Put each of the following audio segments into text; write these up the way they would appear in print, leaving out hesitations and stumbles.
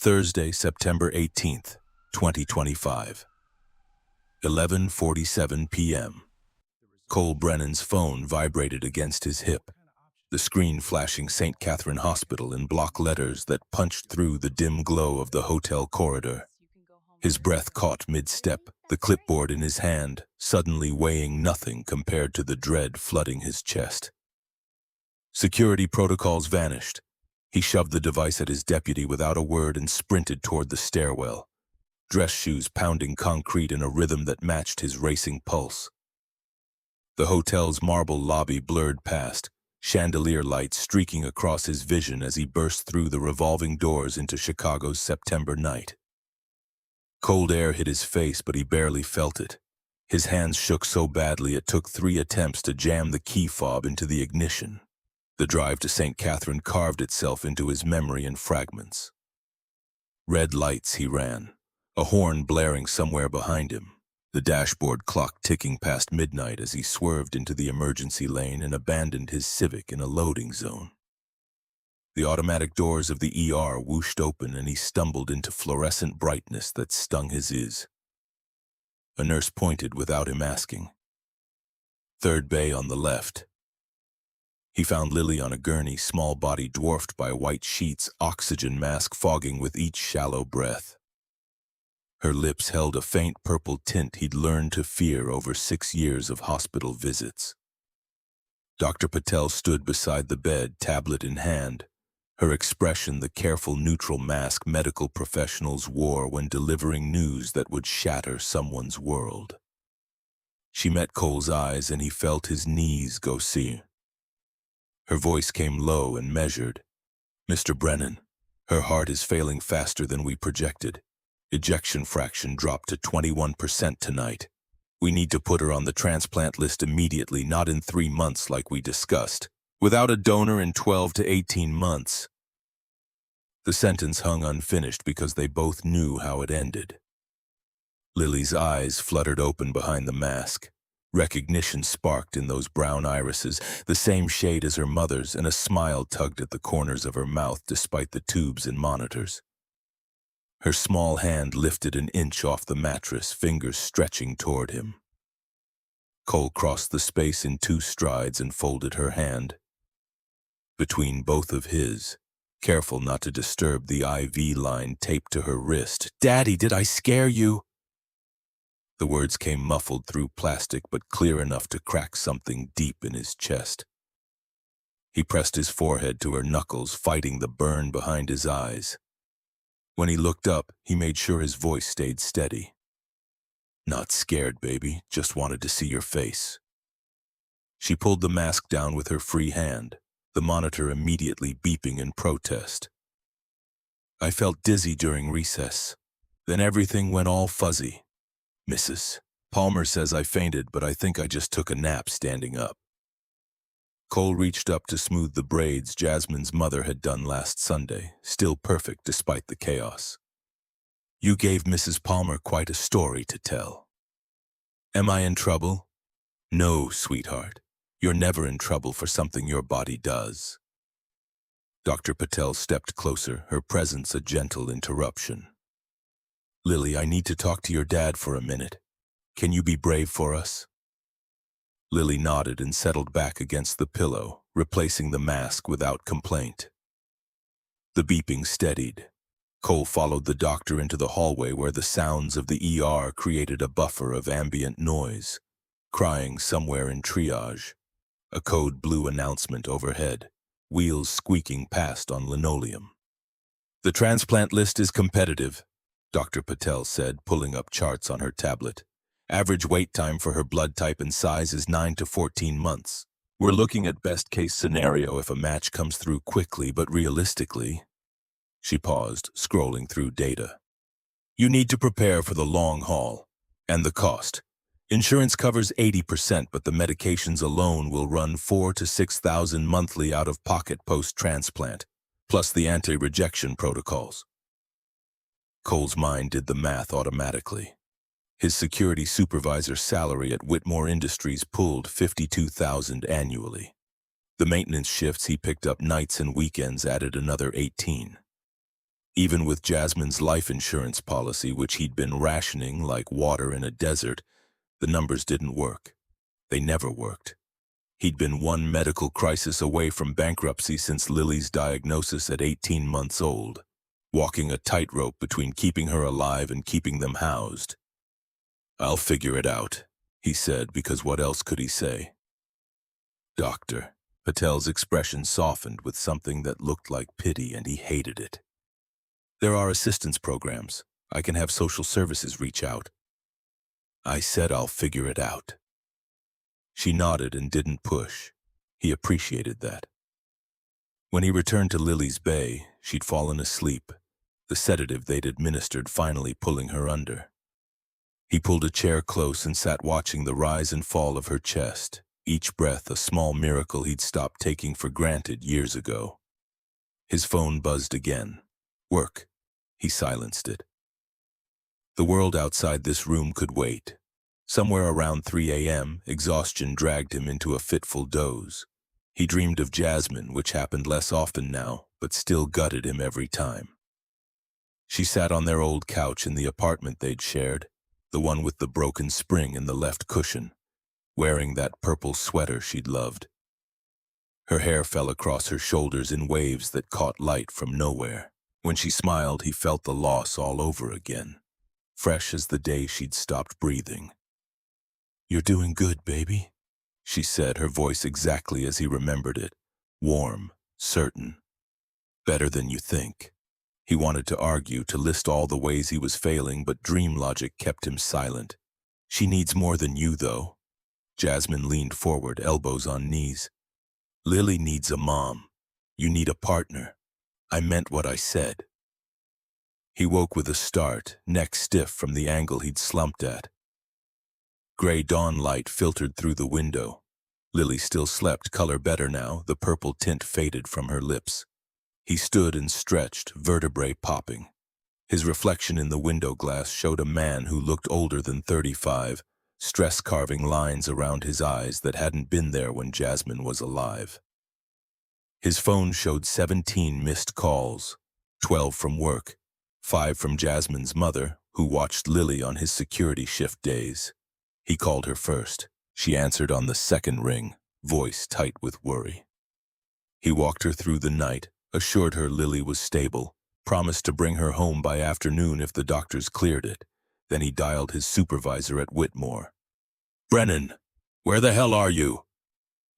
Thursday, September 18th, 2025. 11:47 p.m. Cole Brennan's phone vibrated against his hip, the screen flashing St. Catherine Hospital in block letters that punched through the dim glow of the hotel corridor. His breath caught mid-step, the clipboard in his hand, suddenly weighing nothing compared to the dread flooding his chest. Security protocols vanished. He shoved the device at his deputy without a word and sprinted toward the stairwell, dress shoes pounding concrete in a rhythm that matched his racing pulse. The hotel's marble lobby blurred past, chandelier lights streaking across his vision as he burst through the revolving doors into Chicago's September night. Cold air hit his face, but he barely felt it. His hands shook so badly it took 3 attempts to jam the key fob into the ignition. The drive to St. Catherine carved itself into his memory in fragments. Red lights he ran, a horn blaring somewhere behind him, the dashboard clock ticking past midnight as he swerved into the emergency lane and abandoned his Civic in a loading zone. The automatic doors of the ER whooshed open and he stumbled into fluorescent brightness that stung his ears. A nurse pointed without him asking. Third bay on the left. He found Lily on a gurney, small body dwarfed by white sheets, oxygen mask fogging with each shallow breath. Her lips held a faint purple tint he'd learned to fear over 6 years of hospital visits. Dr. Patel stood beside the bed, tablet in hand, her expression the careful neutral mask medical professionals wore when delivering news that would shatter someone's world. She met Cole's eyes and he felt his knees go sear. Her voice came low and measured. "Mr. Brennan, her heart is failing faster than we projected. Ejection fraction dropped to 21% tonight. We need to put her on the transplant list immediately, not in 3 months like we discussed. Without a donor in 12 to 18 months. The sentence hung unfinished because they both knew how it ended. Lily's eyes fluttered open behind the mask. Recognition sparked in those brown irises, the same shade as her mother's, and a smile tugged at the corners of her mouth despite the tubes and monitors. Her small hand lifted an inch off the mattress, fingers stretching toward him. Cole crossed the space in 2 strides and folded her hand between both of his, careful not to disturb the IV line taped to her wrist. "Daddy, did I scare you?" The words came muffled through plastic but clear enough to crack something deep in his chest. He pressed his forehead to her knuckles, fighting the burn behind his eyes. When he looked up, he made sure his voice stayed steady. "Not scared, baby, just wanted to see your face." She pulled the mask down with her free hand, the monitor immediately beeping in protest. "I felt dizzy during recess. Then everything went all fuzzy. Mrs. Palmer says I fainted, but I think I just took a nap standing up." Cole reached up to smooth the braids Jasmine's mother had done last Sunday, still perfect despite the chaos. "You gave Mrs. Palmer quite a story to tell." "Am I in trouble?" "No, sweetheart. You're never in trouble for something your body does." Dr. Patel stepped closer, her presence a gentle interruption. "Lily, I need to talk to your dad for a minute. Can you be brave for us?" Lily nodded and settled back against the pillow, replacing the mask without complaint. The beeping steadied. Cole followed the doctor into the hallway where the sounds of the ER created a buffer of ambient noise. Crying somewhere in triage. A code blue announcement overhead, wheels squeaking past on linoleum. "The transplant list is competitive," Dr. Patel said, pulling up charts on her tablet. "Average wait time for her blood type and size is 9 to 14 months. We're looking at best-case scenario if a match comes through quickly, but realistically..." She paused, scrolling through data. "You need to prepare for the long haul. And the cost. Insurance covers 80%, but the medications alone will run $4,000 to $6,000 monthly out of pocket post-transplant, plus the anti-rejection protocols." Cole's mind did the math automatically. His security supervisor's salary at Whitmore Industries pulled $52,000 annually. The maintenance shifts he picked up nights and weekends added another 18. Even with Jasmine's life insurance policy, which he'd been rationing like water in a desert, the numbers didn't work. They never worked. He'd been one medical crisis away from bankruptcy since Lily's diagnosis at 18 months old, walking a tightrope between keeping her alive and keeping them housed. "I'll figure it out," he said, because what else could he say? "Doctor." Patel's expression softened with something that looked like pity, and he hated it. "There are assistance programs. I can have social services reach out." "I said I'll figure it out." She nodded and didn't push. He appreciated that. When he returned to Lily's bay, she'd fallen asleep, the sedative they'd administered finally pulling her under. He pulled a chair close and sat watching the rise and fall of her chest, each breath a small miracle he'd stopped taking for granted years ago. His phone buzzed again. "Work." He silenced it. The world outside this room could wait. Somewhere around 3 a.m., exhaustion dragged him into a fitful doze. He dreamed of Jasmine, which happened less often now, but still gutted him every time. She sat on their old couch in the apartment they'd shared, the one with the broken spring in the left cushion, wearing that purple sweater she'd loved. Her hair fell across her shoulders in waves that caught light from nowhere. When she smiled, he felt the loss all over again, fresh as the day she'd stopped breathing. "You're doing good, baby," she said, her voice exactly as he remembered it, warm, certain. "Better than you think." He wanted to argue, to list all the ways he was failing, but dream logic kept him silent. "She needs more than you, though." Jasmine leaned forward, elbows on knees. "Lily needs a mom. You need a partner. I meant what I said." He woke with a start, neck stiff from the angle he'd slumped at. Gray dawn light filtered through the window. Lily still slept, color better now, the purple tint faded from her lips. He stood and stretched, vertebrae popping. His reflection in the window glass showed a man who looked older than 35, stress-carving lines around his eyes that hadn't been there when Jasmine was alive. His phone showed 17 missed calls, 12 from work, 5 from Jasmine's mother, who watched Lily on his security shift days. He called her first. She answered on the second ring, voice tight with worry. He walked her through the night, assured her Lily was stable, promised to bring her home by afternoon if the doctors cleared it. Then he dialed his supervisor at Whitmore. "Brennan, where the hell are you?"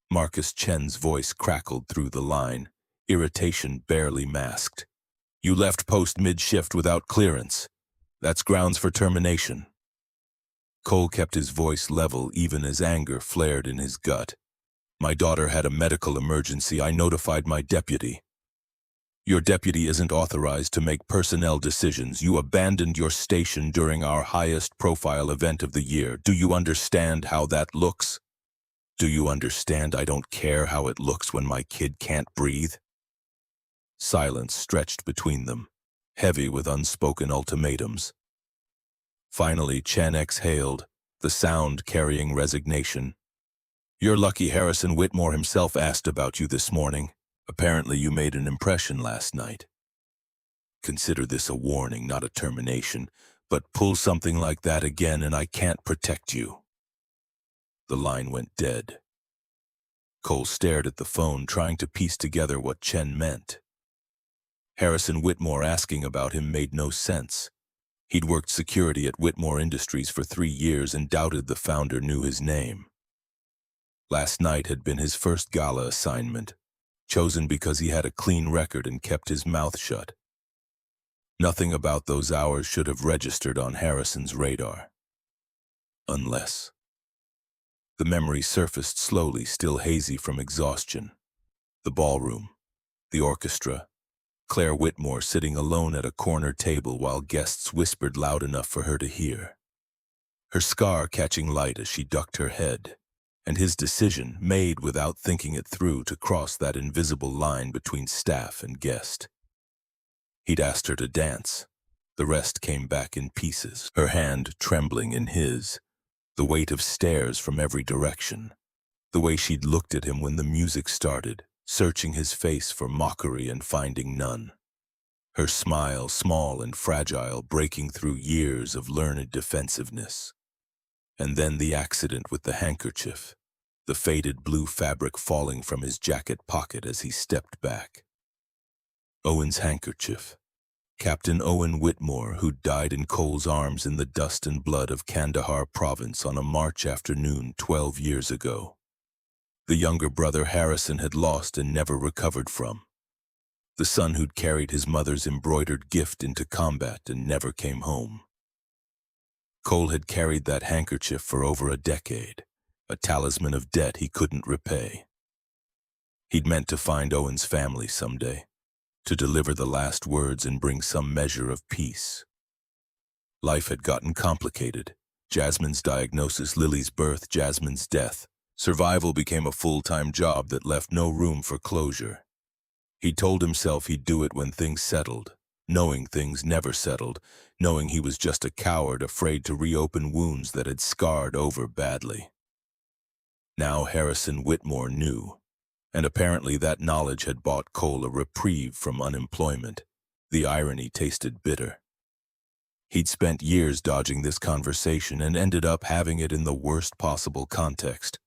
Marcus Chen's voice crackled through the line, irritation barely masked. "You left post mid-shift without clearance. That's grounds for termination." Cole kept his voice level even as anger flared in his gut. "My daughter had a medical emergency. I notified my deputy." "Your deputy isn't authorized to make personnel decisions. You abandoned your station during our highest profile event of the year. Do you understand how that looks? Do you understand I don't care how it looks when my kid can't breathe?" Silence stretched between them, heavy with unspoken ultimatums. Finally, Chen exhaled, the sound carrying resignation. "You're lucky Harrison Whitmore himself asked about you this morning. Apparently you made an impression last night. Consider this a warning, not a termination, but pull something like that again and I can't protect you." The line went dead. Cole stared at the phone, trying to piece together what Chen meant. Harrison Whitmore asking about him made no sense. He'd worked security at Whitmore Industries for 3 years and doubted the founder knew his name. Last night had been his first gala assignment, chosen because he had a clean record and kept his mouth shut. Nothing about those hours should have registered on Harrison's radar. Unless... The memory surfaced slowly, still hazy from exhaustion. The ballroom, the orchestra, Claire Whitmore sitting alone at a corner table while guests whispered loud enough for her to hear. Her scar catching light as she ducked her head, and his decision, made without thinking it through, to cross that invisible line between staff and guest. He'd asked her to dance. The rest came back in pieces, her hand trembling in his, the weight of stares from every direction, the way she'd looked at him when the music started, searching his face for mockery and finding none. her smile small and fragile, breaking through years of learned defensiveness. And then the accident with the handkerchief, the faded blue fabric falling from his jacket pocket as he stepped back. Owen's handkerchief. Captain Owen Whitmore, who died in Cole's arms in the dust and blood of Kandahar province on a March afternoon 12 years ago. The younger brother Harrison had lost and never recovered from. The son who'd carried his mother's embroidered gift into combat and never came home. Cole had carried that handkerchief for over a decade, a talisman of debt he couldn't repay. He'd meant to find Owen's family someday, to deliver the last words and bring some measure of peace. Life had gotten complicated. Jasmine's diagnosis, Lily's birth, Jasmine's death. Survival became a full-time job that left no room for closure. He told himself he'd do it when things settled, knowing things never settled, knowing he was just a coward afraid to reopen wounds that had scarred over badly. Now Harrison Whitmore knew, and apparently that knowledge had bought Cole a reprieve from unemployment. The irony tasted bitter. He'd spent years dodging this conversation and ended up having it in the worst possible context,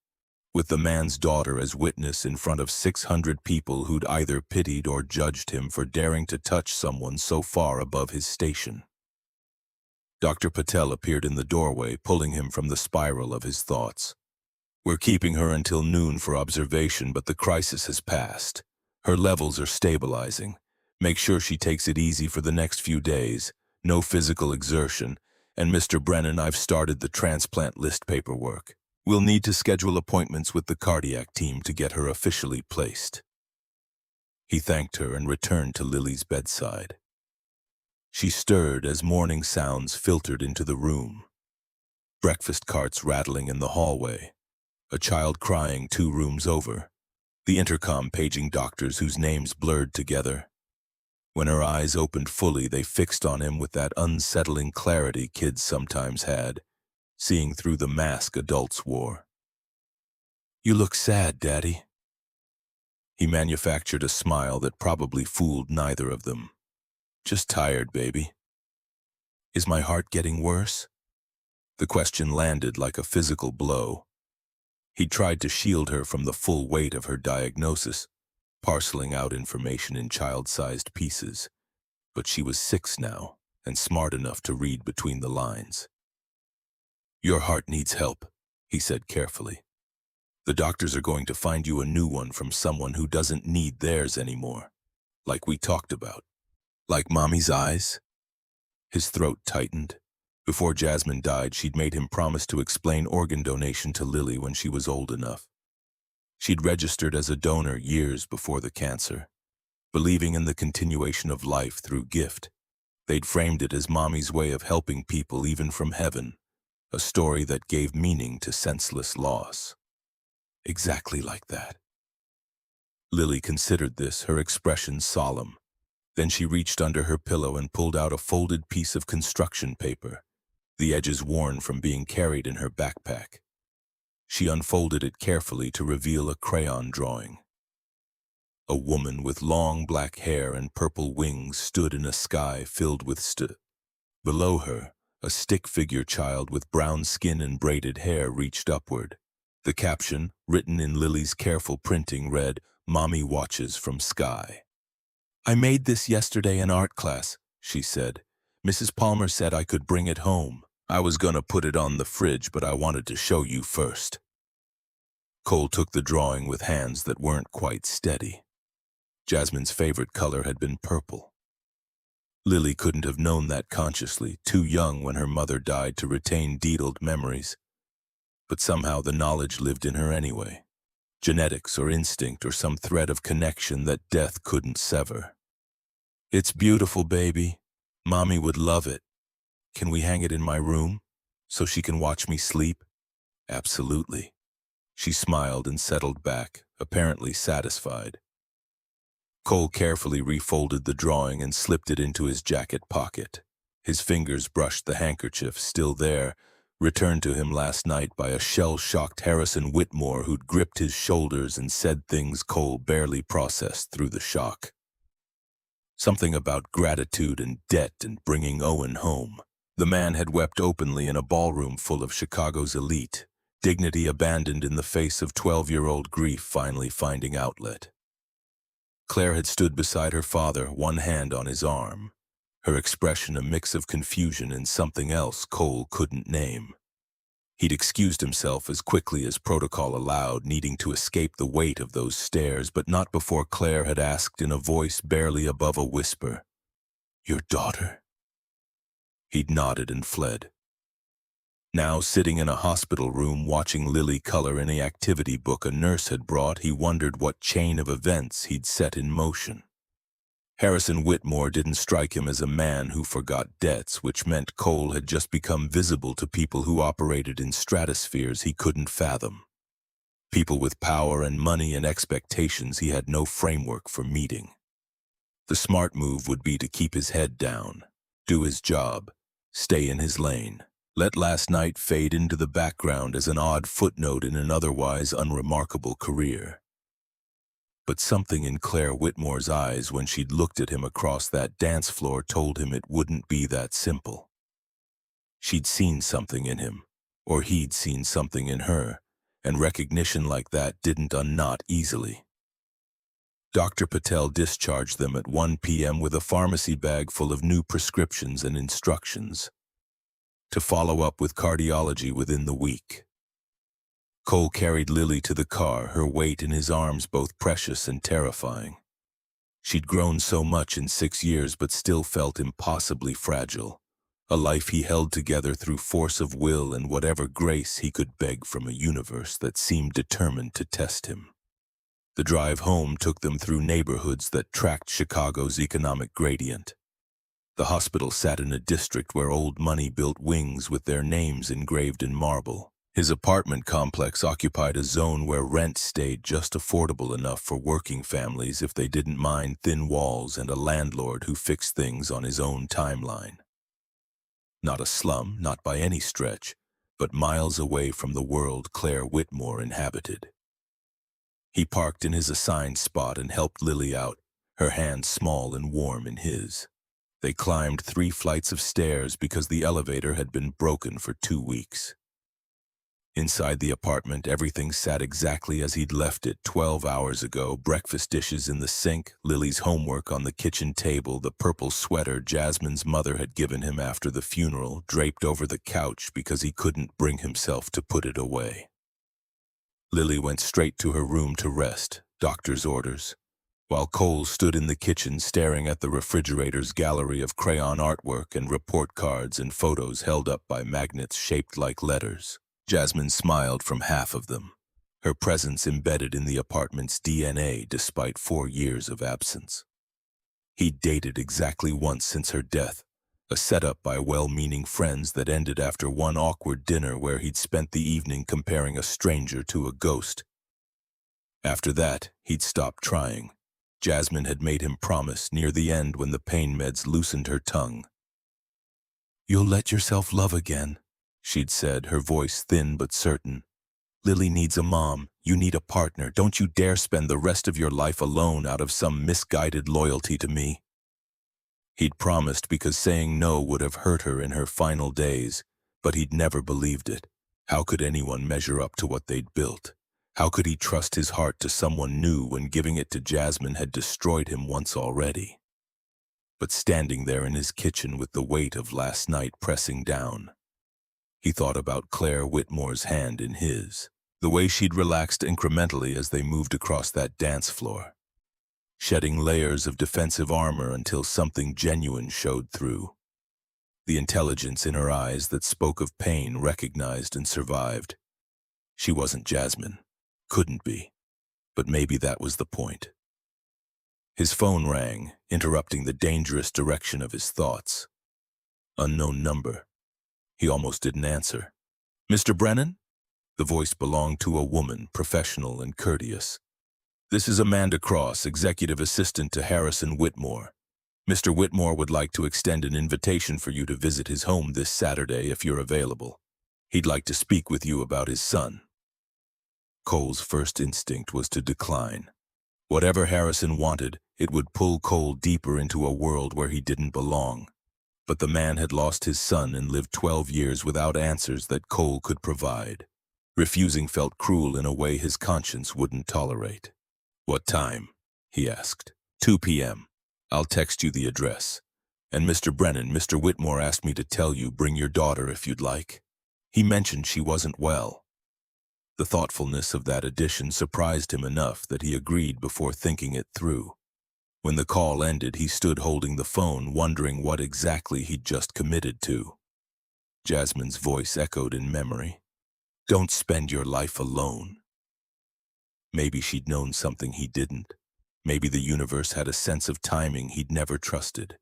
with the man's daughter as witness in front of 600 people who'd either pitied or judged him for daring to touch someone so far above his station. Dr. Patel appeared in the doorway, pulling him from the spiral of his thoughts. "We're keeping her until noon for observation, but the crisis has passed. Her levels are stabilizing. Make sure she takes it easy for the next few days. No physical exertion. And Mr. Brennan, I've started the transplant list paperwork. We'll need to schedule appointments with the cardiac team to get her officially placed." He thanked her and returned to Lily's bedside. She stirred as morning sounds filtered into the room. Breakfast carts rattling in the hallway. A child crying 2 rooms over. The intercom paging doctors whose names blurred together. When her eyes opened fully, they fixed on him with that unsettling clarity kids sometimes had, seeing through the mask adults wore. "You look sad, Daddy." He manufactured a smile that probably fooled neither of them. "Just tired, baby." "Is my heart getting worse?" The question landed like a physical blow. He tried to shield her from the full weight of her diagnosis, parceling out information in child-sized pieces. But she was 6 now, and smart enough to read between the lines. "Your heart needs help," he said carefully. "The doctors are going to find you a new one from someone who doesn't need theirs anymore. Like we talked about. Like Mommy's eyes." His throat tightened. Before Jasmine died, she'd made him promise to explain organ donation to Lily when she was old enough. She'd registered as a donor years before the cancer, believing in the continuation of life through gift. They'd framed it as Mommy's way of helping people even from heaven. A story that gave meaning to senseless loss. Exactly like that. Lily considered this, her expression solemn. Then she reached under her pillow and pulled out a folded piece of construction paper, the edges worn from being carried in her backpack. She unfolded it carefully to reveal a crayon drawing. A woman with long black hair and purple wings stood in a sky filled with Below her, a stick-figure child with brown skin and braided hair reached upward. The caption, written in Lily's careful printing, read, "Mommy watches from sky." "I made this yesterday in art class," she said. "Mrs. Palmer said I could bring it home. I was gonna put it on the fridge, but I wanted to show you first." Cole took the drawing with hands that weren't quite steady. Jasmine's favorite color had been purple. Lily couldn't have known that consciously, too young when her mother died to retain detailed memories. But somehow the knowledge lived in her anyway. Genetics or instinct or some thread of connection that death couldn't sever. "It's beautiful, baby. Mommy would love it. Can we hang it in my room so she can watch me sleep?" "Absolutely." She smiled and settled back, apparently satisfied. Cole carefully refolded the drawing and slipped it into his jacket pocket. His fingers brushed the handkerchief, still there, returned to him last night by a shell-shocked Harrison Whitmore who'd gripped his shoulders and said things Cole barely processed through the shock. Something about gratitude and debt and bringing Owen home. The man had wept openly in a ballroom full of Chicago's elite, dignity abandoned in the face of 12-year-old grief finally finding outlet. Claire had stood beside her father, one hand on his arm, her expression a mix of confusion and something else Cole couldn't name. He'd excused himself as quickly as protocol allowed, needing to escape the weight of those stares, but not before Claire had asked in a voice barely above a whisper, "Your daughter?" He'd nodded and fled. Now, sitting in a hospital room watching Lily color in the activity book a nurse had brought, he wondered what chain of events he'd set in motion. Harrison Whitmore didn't strike him as a man who forgot debts, which meant Cole had just become visible to people who operated in stratospheres he couldn't fathom. People with power and money and expectations he had no framework for meeting. The smart move would be to keep his head down, do his job, stay in his lane. Let last night fade into the background as an odd footnote in an otherwise unremarkable career. But something in Claire Whitmore's eyes when she'd looked at him across that dance floor told him it wouldn't be that simple. She'd seen something in him, or he'd seen something in her, and recognition like that didn't unknot easily. Dr. Patel discharged them at 1 p.m. with a pharmacy bag full of new prescriptions and instructions to follow up with cardiology within the week. Cole carried Lily to the car, her weight in his arms both precious and terrifying. She'd grown so much in 6 years but still felt impossibly fragile, a life he held together through force of will and whatever grace he could beg from a universe that seemed determined to test him. The drive home took them through neighborhoods that tracked Chicago's economic gradient. The hospital sat in a district where old money built wings with their names engraved in marble. His apartment complex occupied a zone where rent stayed just affordable enough for working families if they didn't mind thin walls and a landlord who fixed things on his own timeline. Not a slum, not by any stretch, but miles away from the world Claire Whitmore inhabited. He parked in his assigned spot and helped Lily out, her hand small and warm in his. They climbed 3 flights of stairs because the elevator had been broken for 2 weeks. Inside the apartment, everything sat exactly as he'd left it 12 hours ago. Breakfast dishes in the sink, Lily's homework on the kitchen table, the purple sweater Jasmine's mother had given him after the funeral draped over the couch because he couldn't bring himself to put it away. Lily went straight to her room to rest, doctor's orders, while Cole stood in the kitchen staring at the refrigerator's gallery of crayon artwork and report cards and photos held up by magnets shaped like letters. Jasmine smiled from half of them, her presence embedded in the apartment's DNA despite 4 years of absence. He'd dated exactly once since her death, a setup by well-meaning friends that ended after one awkward dinner where he'd spent the evening comparing a stranger to a ghost. After that, he'd stopped trying. Jasmine had made him promise near the end when the pain meds loosened her tongue. "You'll let yourself love again," she'd said, her voice thin but certain. "Lily needs a mom. You need a partner. Don't you dare spend the rest of your life alone out of some misguided loyalty to me." He'd promised because saying no would have hurt her in her final days, but he'd never believed it. How could anyone measure up to what they'd built? How could he trust his heart to someone new when giving it to Jasmine had destroyed him once already? But standing there in his kitchen with the weight of last night pressing down, he thought about Claire Whitmore's hand in his, the way she'd relaxed incrementally as they moved across that dance floor, shedding layers of defensive armor until something genuine showed through. The intelligence in her eyes that spoke of pain recognized and survived. She wasn't Jasmine. Couldn't be. But maybe that was the point. His phone rang, interrupting the dangerous direction of his thoughts. Unknown number. He almost didn't answer. "Mr. Brennan?" The voice belonged to a woman, professional and courteous. "This is Amanda Cross, executive assistant to Harrison Whitmore. Mr. Whitmore would like to extend an invitation for you to visit his home this Saturday if you're available. He'd like to speak with you about his son." Cole's first instinct was to decline. Whatever Harrison wanted, it would pull Cole deeper into a world where he didn't belong. But the man had lost his son and lived 12 years without answers that Cole could provide. Refusing felt cruel in a way his conscience wouldn't tolerate. "What time?" he asked. 2 p.m. "I'll text you the address. And Mr. Brennan, Mr. Whitmore asked me to tell you, bring your daughter if you'd like. He mentioned she wasn't well." The thoughtfulness of that addition surprised him enough that he agreed before thinking it through. When the call ended, he stood holding the phone, wondering what exactly he'd just committed to. Jasmine's voice echoed in memory. "Don't spend your life alone." Maybe she'd known something he didn't. Maybe the universe had a sense of timing he'd never trusted.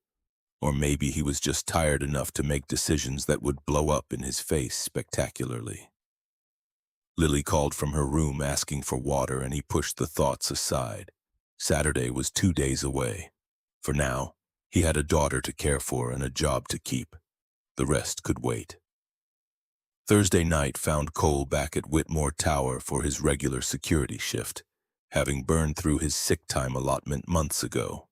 Or maybe he was just tired enough to make decisions that would blow up in his face spectacularly. Lily called from her room asking for water, and he pushed the thoughts aside. Saturday was 2 days away. For now, he had a daughter to care for and a job to keep. The rest could wait. Thursday night found Cole back at Whitmore Tower for his regular security shift, having burned through his sick time allotment months ago.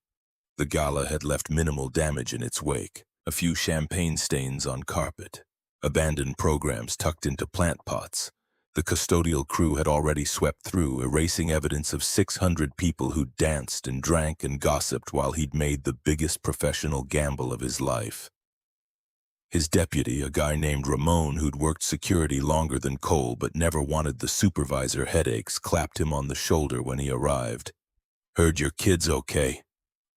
The gala had left minimal damage in its wake, a few champagne stains on carpet, abandoned programs tucked into plant pots. The custodial crew had already swept through, erasing evidence of 600 people who danced and drank and gossiped while he'd made the biggest professional gamble of his life. His deputy, a guy named Ramon who'd worked security longer than Cole but never wanted the supervisor headaches, clapped him on the shoulder when he arrived. "Heard your kid's okay.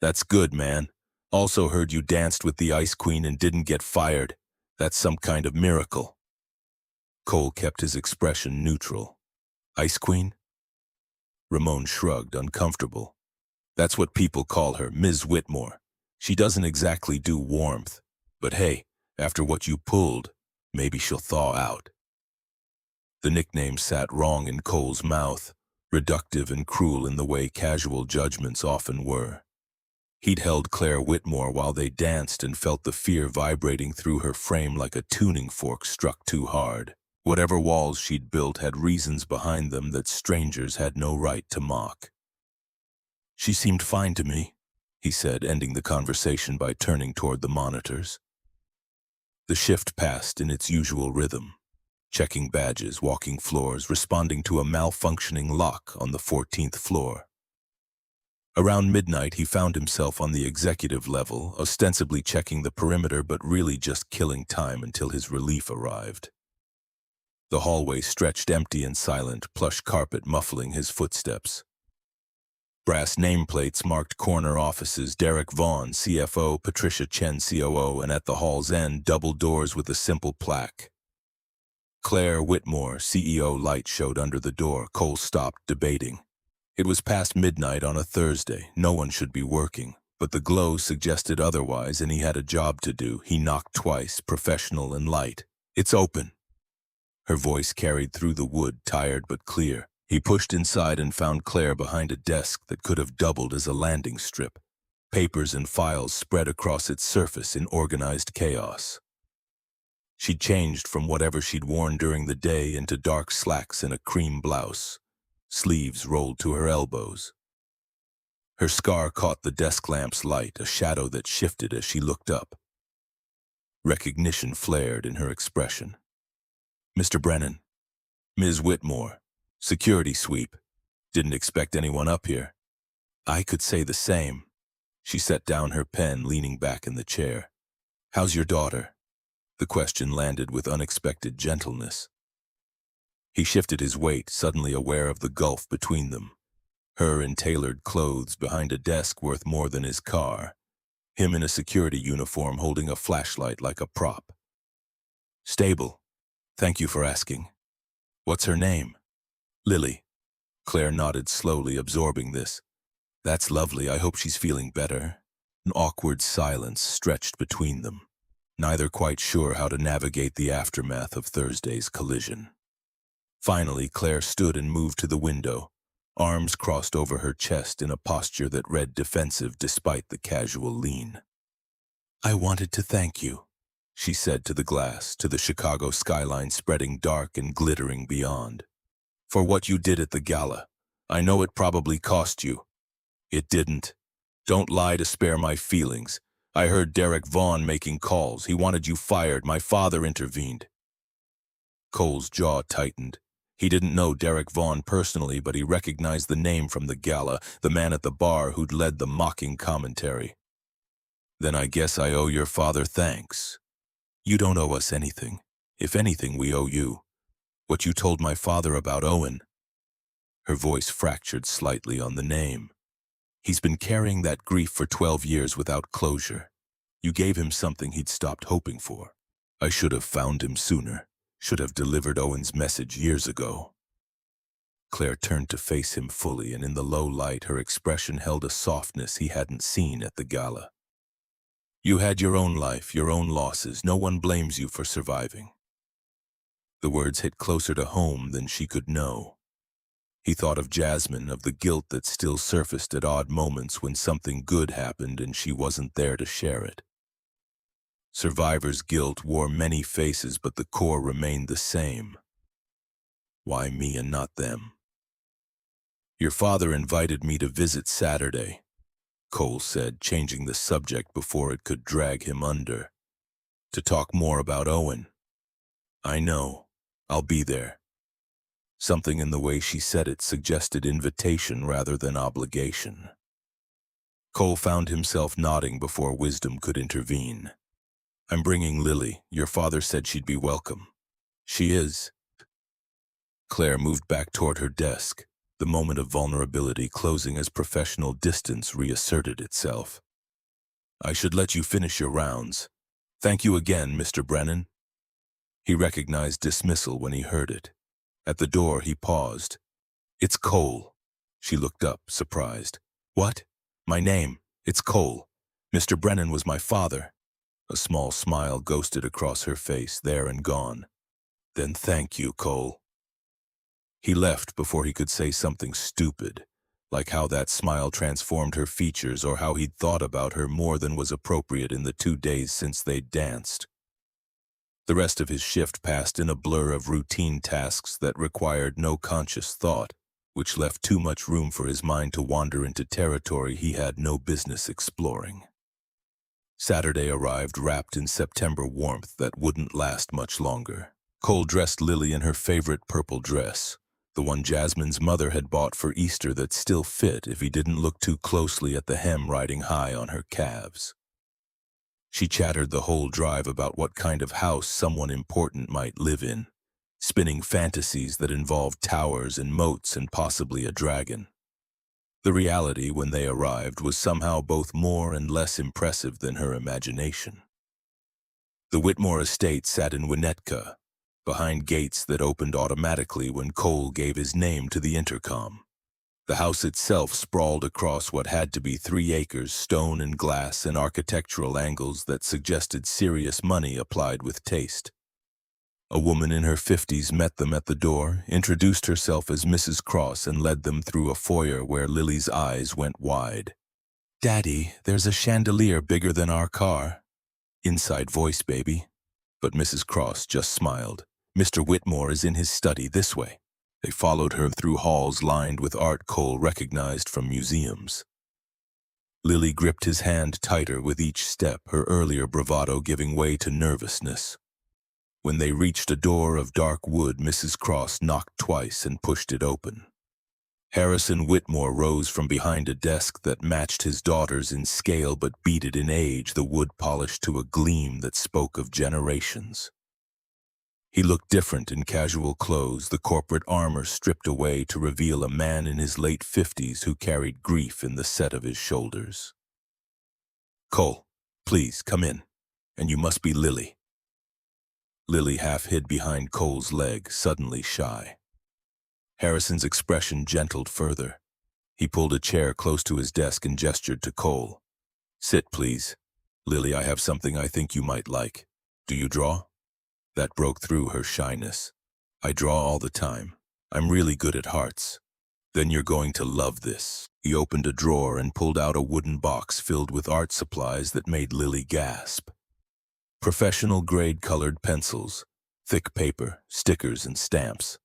That's good, man. Also heard you danced with the Ice Queen and didn't get fired. That's some kind of miracle." Cole kept his expression neutral. "Ice Queen?" Ramon shrugged, uncomfortable. "That's what people call her, Ms. Whitmore. She doesn't exactly do warmth. But hey, after what you pulled, maybe she'll thaw out." The nickname sat wrong in Cole's mouth, reductive and cruel in the way casual judgments often were. He'd held Claire Whitmore while they danced and felt the fear vibrating through her frame like a tuning fork struck too hard. Whatever walls she'd built had reasons behind them that strangers had no right to mock. "She seemed fine to me," he said, ending the conversation by turning toward the monitors. The shift passed in its usual rhythm, checking badges, walking floors, responding to a malfunctioning lock on the 14th floor. Around midnight, he found himself on the executive level, ostensibly checking the perimeter but really just killing time until his relief arrived. The hallway stretched empty and silent, plush carpet muffling his footsteps. Brass nameplates marked corner offices: Derek Vaughn, CFO, Patricia Chen, COO, and at the hall's end, double doors with a simple plaque. Claire Whitmore, CEO light showed under the door. Cole stopped, debating. It was past midnight on a Thursday. No one should be working, but the glow suggested otherwise, and he had a job to do. He knocked twice, professional and light. "It's open." Her voice carried through the wood, tired but clear. He pushed inside and found Claire behind a desk that could have doubled as a landing strip. Papers and files spread across its surface in organized chaos. She'd changed from whatever she'd worn during the day into dark slacks and a cream blouse, sleeves rolled to her elbows. Her scar caught the desk lamp's light, a shadow that shifted as she looked up. Recognition flared in her expression. "Mr. Brennan." "Ms. Whitmore. Security sweep. Didn't expect anyone up here." "I could say the same." She set down her pen, leaning back in the chair. "How's your daughter?" The question landed with unexpected gentleness. He shifted his weight, suddenly aware of the gulf between them. Her in tailored clothes behind a desk worth more than his car. Him in a security uniform holding a flashlight like a prop. "Stable. Thank you for asking." "What's her name?" "Lily." Claire nodded slowly, absorbing this. "That's lovely. I hope she's feeling better." An awkward silence stretched between them, neither quite sure how to navigate the aftermath of Thursday's collision. Finally, Claire stood and moved to the window, arms crossed over her chest in a posture that read defensive despite the casual lean. "I wanted to thank you," she said to the glass, to the Chicago skyline spreading dark and glittering beyond. "For what you did at the gala. I know it probably cost you." It didn't. Don't lie to spare my feelings. I heard Derek Vaughn making calls. He wanted you fired. My father intervened. Cole's jaw tightened. He didn't know Derek Vaughn personally, but he recognized the name from the gala, the man at the bar who'd led the mocking commentary. Then I guess I owe your father thanks. You don't owe us anything. If anything, we owe you. What you told my father about Owen. Her voice fractured slightly on the name. He's been carrying that grief for 12 years without closure. You gave him something he'd stopped hoping for. I should have found him sooner. Should have delivered Owen's message years ago. Claire turned to face him fully, and in the low light her expression held a softness he hadn't seen at the gala. You had your own life, your own losses. No one blames you for surviving. The words hit closer to home than she could know. He thought of Jasmine, of the guilt that still surfaced at odd moments when something good happened and she wasn't there to share it. Survivor's guilt wore many faces, but the core remained the same. Why me and not them? Your father invited me to visit Saturday, Cole said, changing the subject before it could drag him under. To talk more about Owen. I know. I'll be there. Something in the way she said it suggested invitation rather than obligation. Cole found himself nodding before wisdom could intervene. I'm bringing Lily. Your father said she'd be welcome. She is. Claire moved back toward her desk, the moment of vulnerability closing as professional distance reasserted itself. I should let you finish your rounds. Thank you again, Mr. Brennan. He recognized dismissal when he heard it. At the door, he paused. It's Cole. She looked up, surprised. What? My name. It's Cole. Mr. Brennan was my father. A small smile ghosted across her face, there and gone. Then thank you, Cole. He left before he could say something stupid, like how that smile transformed her features or how he'd thought about her more than was appropriate in the 2 days since they'd danced. The rest of his shift passed in a blur of routine tasks that required no conscious thought, which left too much room for his mind to wander into territory he had no business exploring. Saturday arrived wrapped in September warmth that wouldn't last much longer. Cole dressed Lily in her favorite purple dress, the one Jasmine's mother had bought for Easter that still fit if he didn't look too closely at the hem riding high on her calves. She chattered the whole drive about what kind of house someone important might live in, spinning fantasies that involved towers and moats and possibly a dragon. The reality, when they arrived, was somehow both more and less impressive than her imagination. The Whitmore estate sat in Winnetka, behind gates that opened automatically when Cole gave his name to the intercom. The house itself sprawled across what had to be 3 acres, stone and glass, and architectural angles that suggested serious money applied with taste. A woman in her 50s met them at the door, introduced herself as Mrs. Cross, and led them through a foyer where Lily's eyes went wide. Daddy, there's a chandelier bigger than our car. Inside voice, baby. But Mrs. Cross just smiled. Mr. Whitmore is in his study this way. They followed her through halls lined with art Cole recognized from museums. Lily gripped his hand tighter with each step, her earlier bravado giving way to nervousness. When they reached a door of dark wood, Mrs. Cross knocked twice and pushed it open. Harrison Whitmore rose from behind a desk that matched his daughter's in scale but beat it in age, the wood polished to a gleam that spoke of generations. He looked different in casual clothes, the corporate armor stripped away to reveal a man in his late 50s who carried grief in the set of his shoulders. Cole, please, come in. And you must be Lily. Lily half hid behind Cole's leg, suddenly shy. Harrison's expression gentled further. He pulled a chair close to his desk and gestured to Cole. Sit, please. Lily, I have something I think you might like. Do you draw? That broke through her shyness. I draw all the time. I'm really good at hearts. Then you're going to love this. He opened a drawer and pulled out a wooden box filled with art supplies that made Lily gasp. Professional grade colored pencils, thick paper, stickers, and stamps.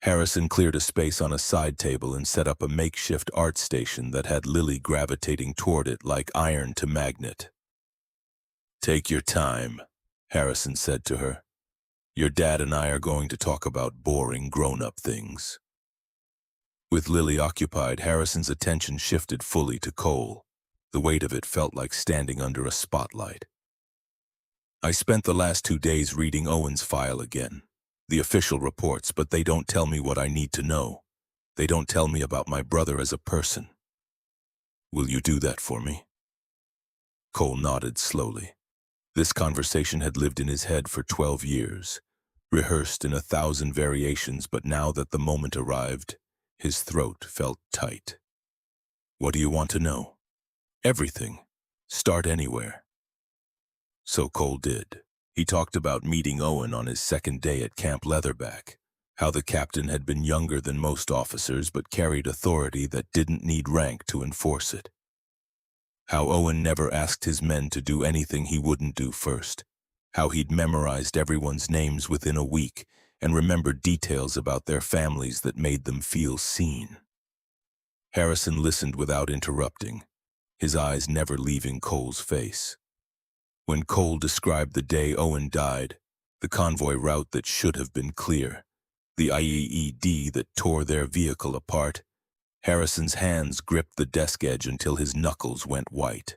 Harrison cleared a space on a side table and set up a makeshift art station that had Lily gravitating toward it like iron to magnet. "Take your time," Harrison said to her. "Your dad and I are going to talk about boring grown-up things." With Lily occupied, Harrison's attention shifted fully to Cole. The weight of it felt like standing under a spotlight. "I spent the last 2 days reading Owen's file again. The official reports, but they don't tell me what I need to know. They don't tell me about my brother as a person. Will you do that for me?" Cole nodded slowly. This conversation had lived in his head for 12 years, rehearsed in 1,000 variations, but now that the moment arrived, his throat felt tight. "What do you want to know?" "Everything. Start anywhere." So Cole did. He talked about meeting Owen on his second day at Camp Leatherback, how the captain had been younger than most officers but carried authority that didn't need rank to enforce it. How Owen never asked his men to do anything he wouldn't do first. How he'd memorized everyone's names within a week and remembered details about their families that made them feel seen. Harrison listened without interrupting, his eyes never leaving Cole's face. When Cole described the day Owen died, the convoy route that should have been clear, the IEED that tore their vehicle apart, Harrison's hands gripped the desk edge until his knuckles went white.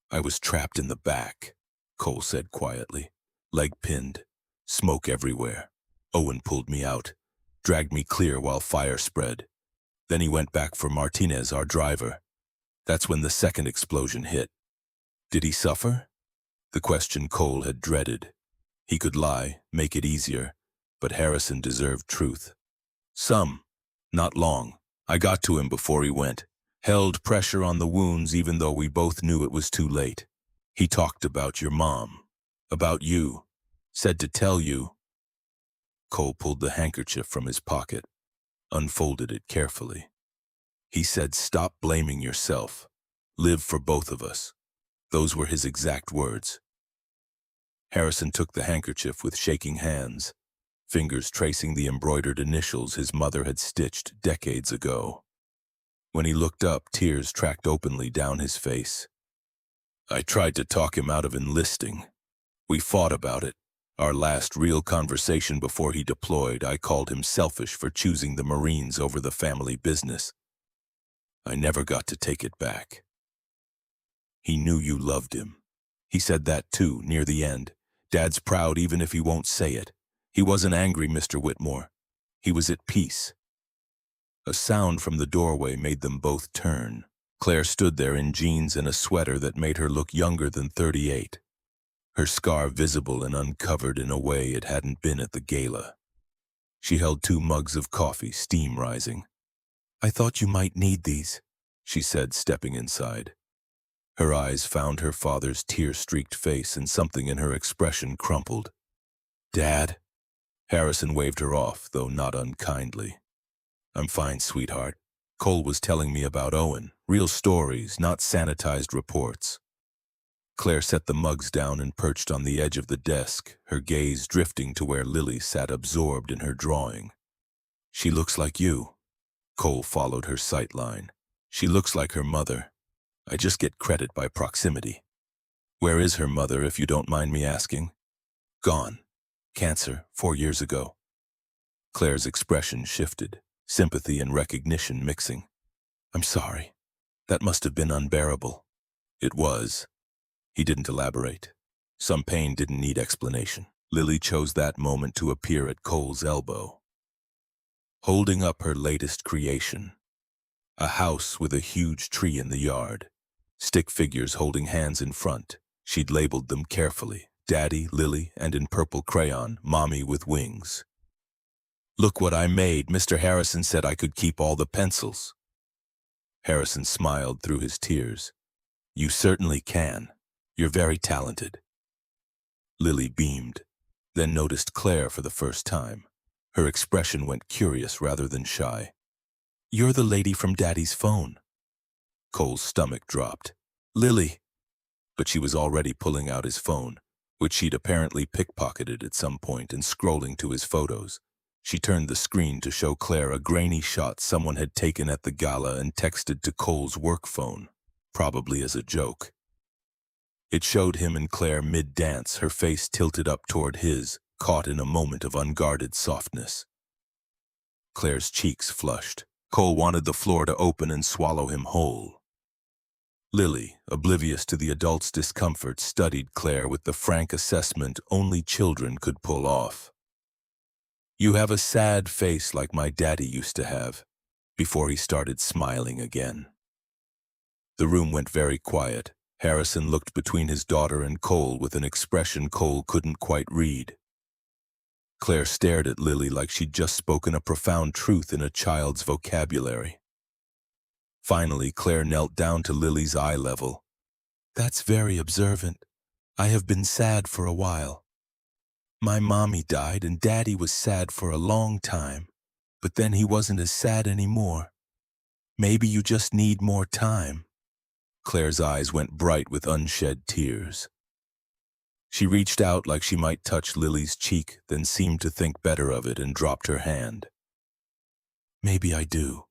"I was trapped in the back," Cole said quietly, leg pinned, smoke everywhere. "Owen pulled me out, dragged me clear while fire spread. Then he went back for Martinez, our driver. That's when the second explosion hit." "Did he suffer?" The question Cole had dreaded. He could lie, make it easier, but Harrison deserved truth. "Some. Not long. I got to him before he went. Held pressure on the wounds even though we both knew it was too late. He talked about your mom. About you. Said to tell you." Cole pulled the handkerchief from his pocket, unfolded it carefully. He said, "Stop blaming yourself. Live for both of us." Those were his exact words. Harrison took the handkerchief with shaking hands, fingers tracing the embroidered initials his mother had stitched decades ago. When he looked up, tears tracked openly down his face. "I tried to talk him out of enlisting. We fought about it. Our last real conversation before he deployed, I called him selfish for choosing the Marines over the family business. I never got to take it back. He knew you loved him. He said that too, near the end. Dad's proud even if he won't say it. He wasn't angry, Mr. Whitmore. He was at peace." A sound from the doorway made them both turn. Claire stood there in jeans and a sweater that made her look younger than 38. Her scar visible and uncovered in a way it hadn't been at the gala. She held 2 mugs of coffee, steam rising. "I thought you might need these," she said, stepping inside. Her eyes found her father's tear-streaked face and something in her expression crumpled. "Dad?" Harrison waved her off, though not unkindly. "I'm fine, sweetheart. Cole was telling me about Owen. Real stories, not sanitized reports." Claire set the mugs down and perched on the edge of the desk, her gaze drifting to where Lily sat absorbed in her drawing. "She looks like you." Cole followed her sightline. "She looks like her mother. I just get credit by proximity." "Where is her mother, if you don't mind me asking?" "Gone. Cancer, 4 years ago." Claire's expression shifted, sympathy and recognition mixing. "I'm sorry. That must have been unbearable." "It was." He didn't elaborate. Some pain didn't need explanation. Lily chose that moment to appear at Cole's elbow, holding up her latest creation. A house with a huge tree in the yard. Stick figures holding hands in front. She'd labeled them carefully. Daddy, Lily, and in purple crayon, Mommy with wings. "Look what I made. Mr. Harrison said I could keep all the pencils." Harrison smiled through his tears. "You certainly can. You're very talented." Lily beamed, then noticed Claire for the first time. Her expression went curious rather than shy. "You're the lady from Daddy's phone." Cole's stomach dropped. "Lily." But she was already pulling out his phone, which she'd apparently pickpocketed at some point, and scrolling to his photos. She turned the screen to show Claire a grainy shot someone had taken at the gala and texted to Cole's work phone, probably as a joke. It showed him and Claire mid-dance, her face tilted up toward his, caught in a moment of unguarded softness. Claire's cheeks flushed. Cole wanted the floor to open and swallow him whole. Lily, oblivious to the adult's discomfort, studied Claire with the frank assessment only children could pull off. "You have a sad face like my daddy used to have," before he started smiling again. The room went very quiet. Harrison looked between his daughter and Cole with an expression Cole couldn't quite read. Claire stared at Lily like she'd just spoken a profound truth in a child's vocabulary. Finally, Claire knelt down to Lily's eye level. "That's very observant. I have been sad for a while. My mommy died and Daddy was sad for a long time, but then he wasn't as sad anymore. Maybe you just need more time." Claire's eyes went bright with unshed tears. She reached out like she might touch Lily's cheek, then seemed to think better of it and dropped her hand. "Maybe I do.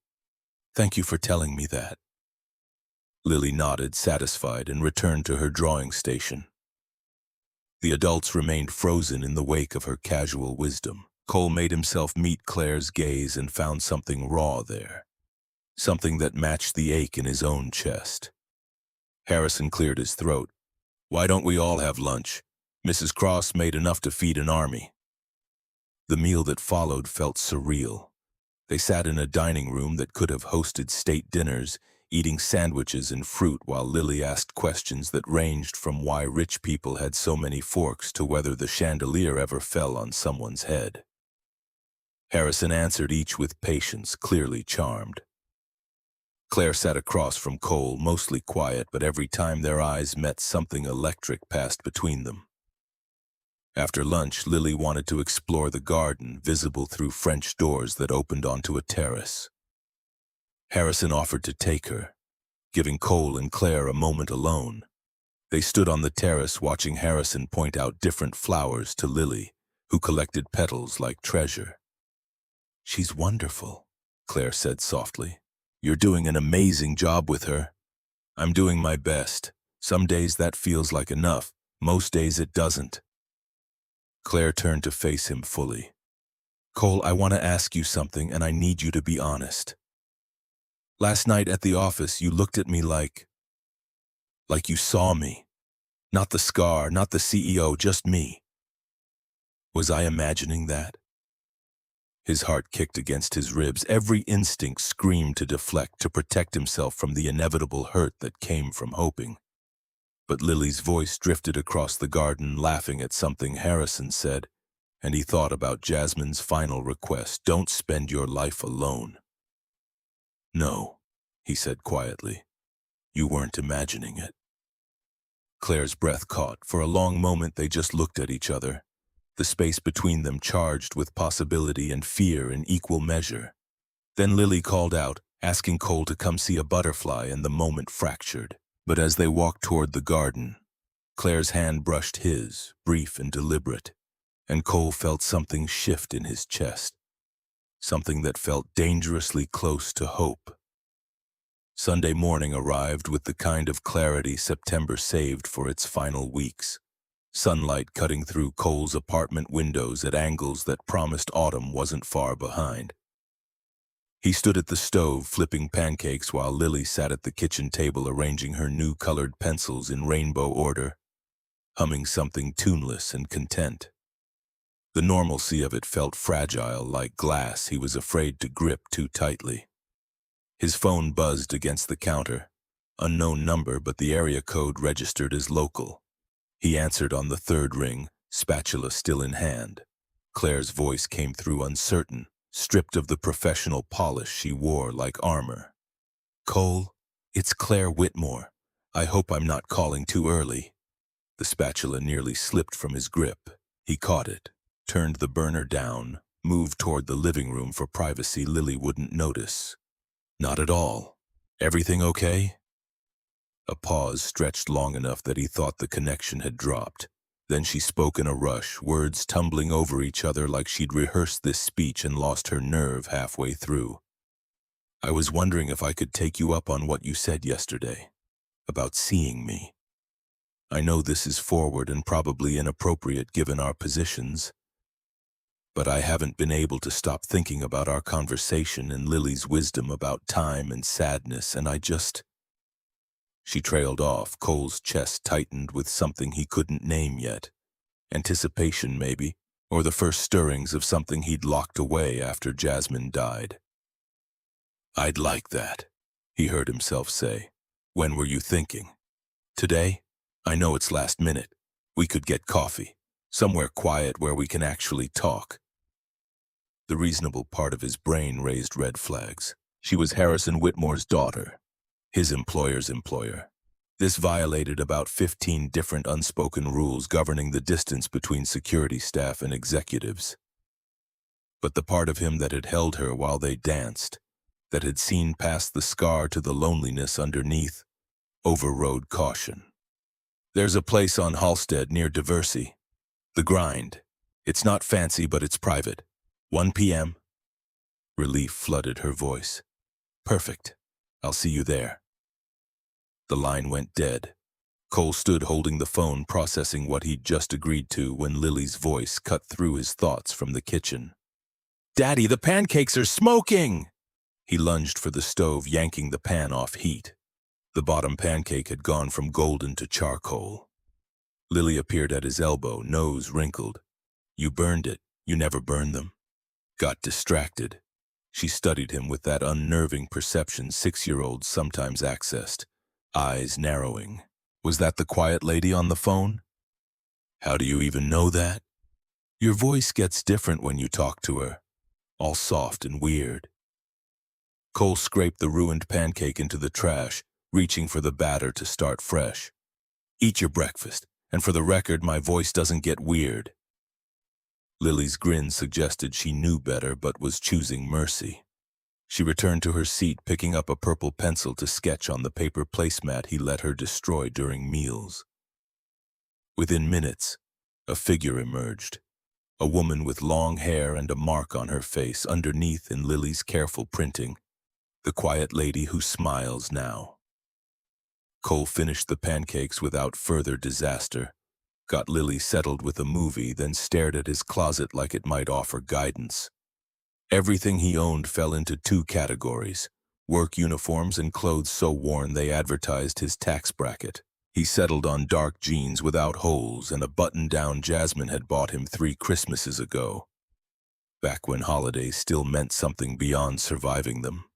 Thank you for telling me that." Lily nodded, satisfied, and returned to her drawing station. The adults remained frozen in the wake of her casual wisdom. Cole made himself meet Claire's gaze and found something raw there, something that matched the ache in his own chest. Harrison cleared his throat. "Why don't we all have lunch? Mrs. Cross made enough to feed an army." The meal that followed felt surreal. They sat in a dining room that could have hosted state dinners, eating sandwiches and fruit while Lily asked questions that ranged from why rich people had so many forks to whether the chandelier ever fell on someone's head. Harrison answered each with patience, clearly charmed. Claire sat across from Cole, mostly quiet, but every time their eyes met, something electric passed between them. After lunch, Lily wanted to explore the garden, visible through French doors that opened onto a terrace. Harrison offered to take her, giving Cole and Claire a moment alone. They stood on the terrace watching Harrison point out different flowers to Lily, who collected petals like treasure. "She's wonderful," Claire said softly. "You're doing an amazing job with her." "I'm doing my best. Some days that feels like enough. Most days it doesn't." Claire turned to face him fully. "Cole, I want to ask you something, and I need you to be honest. Last night at the office, you looked at me like you saw me. Not the scar, not the CEO, just me. Was I imagining that?" His heart kicked against his ribs. Every instinct screamed to deflect, to protect himself from the inevitable hurt that came from hoping. But Lily's voice drifted across the garden, laughing at something Harrison said, and he thought about Jasmine's final request: "Don't spend your life alone." "No," he said quietly. "You weren't imagining it." Claire's breath caught. For a long moment they just looked at each other, the space between them charged with possibility and fear in equal measure. Then Lily called out, asking Cole to come see a butterfly, and the moment fractured. But as they walked toward the garden, Claire's hand brushed his, brief and deliberate, and Cole felt something shift in his chest, something that felt dangerously close to hope. Sunday morning arrived with the kind of clarity September saved for its final weeks, sunlight cutting through Cole's apartment windows at angles that promised autumn wasn't far behind. He stood at the stove flipping pancakes while Lily sat at the kitchen table arranging her new colored pencils in rainbow order, humming something tuneless and content. The normalcy of it felt fragile, like glass he was afraid to grip too tightly. His phone buzzed against the counter. Unknown number, but the area code registered as local. He answered on the third ring, spatula still in hand. Claire's voice came through uncertain, stripped of the professional polish she wore like armor. "Cole, it's Claire Whitmore. I hope I'm not calling too early." The spatula nearly slipped from his grip. He caught it, turned the burner down, moved toward the living room for privacy Lily wouldn't notice. "Not at all. Everything okay?" A pause stretched long enough that he thought the connection had dropped. Then she spoke in a rush, words tumbling over each other like she'd rehearsed this speech and lost her nerve halfway through. I was wondering if I could take you up on what you said yesterday, about seeing me. I know this is forward and probably inappropriate given our positions, but I haven't been able to stop thinking about our conversation and Lily's wisdom about time and sadness, and I just... She trailed off. Cole's chest tightened with something he couldn't name yet. Anticipation, maybe, or the first stirrings of something he'd locked away after Jasmine died. "I'd like that," he heard himself say. "When were you thinking? Today? I know it's last minute. We could get coffee, somewhere quiet where we can actually talk." The reasonable part of his brain raised red flags. She was Harrison Whitmore's daughter, his employer's employer. This violated about 15 different unspoken rules governing the distance between security staff and executives. But the part of him that had held her while they danced, that had seen past the scar to the loneliness underneath, overrode caution. "There's a place on Halstead near Diversey. The Grind. It's not fancy, but it's private. 1 p.m. Relief flooded her voice. "Perfect. I'll see you there." The line went dead. Cole stood holding the phone, processing what he'd just agreed to when Lily's voice cut through his thoughts from the kitchen. "Daddy, the pancakes are smoking!" He lunged for the stove, yanking the pan off heat. The bottom pancake had gone from golden to charcoal. Lily appeared at his elbow, nose wrinkled. "You burned it. You never burn them." Got distracted. She studied him with that unnerving perception 6-year-olds sometimes accessed, eyes narrowing. "Was that the quiet lady on the phone?" "How do you even know that?" "Your voice gets different when you talk to her, all soft and weird." Cole scraped the ruined pancake into the trash, reaching for the batter to start fresh. "Eat your breakfast, and for the record, my voice doesn't get weird." Lily's grin suggested she knew better but was choosing mercy. She returned to her seat, picking up a purple pencil to sketch on the paper placemat he let her destroy during meals. Within minutes, a figure emerged, a woman with long hair and a mark on her face underneath in Lily's careful printing, the quiet lady who smiles now. Cole finished the pancakes without further disaster, got Lily settled with a movie, then stared at his closet like it might offer guidance. Everything he owned fell into 2 categories: work uniforms and clothes so worn they advertised his tax bracket. He settled on dark jeans without holes and a button-down Jasmine had bought him 3 Christmases ago, back when holidays still meant something beyond surviving them.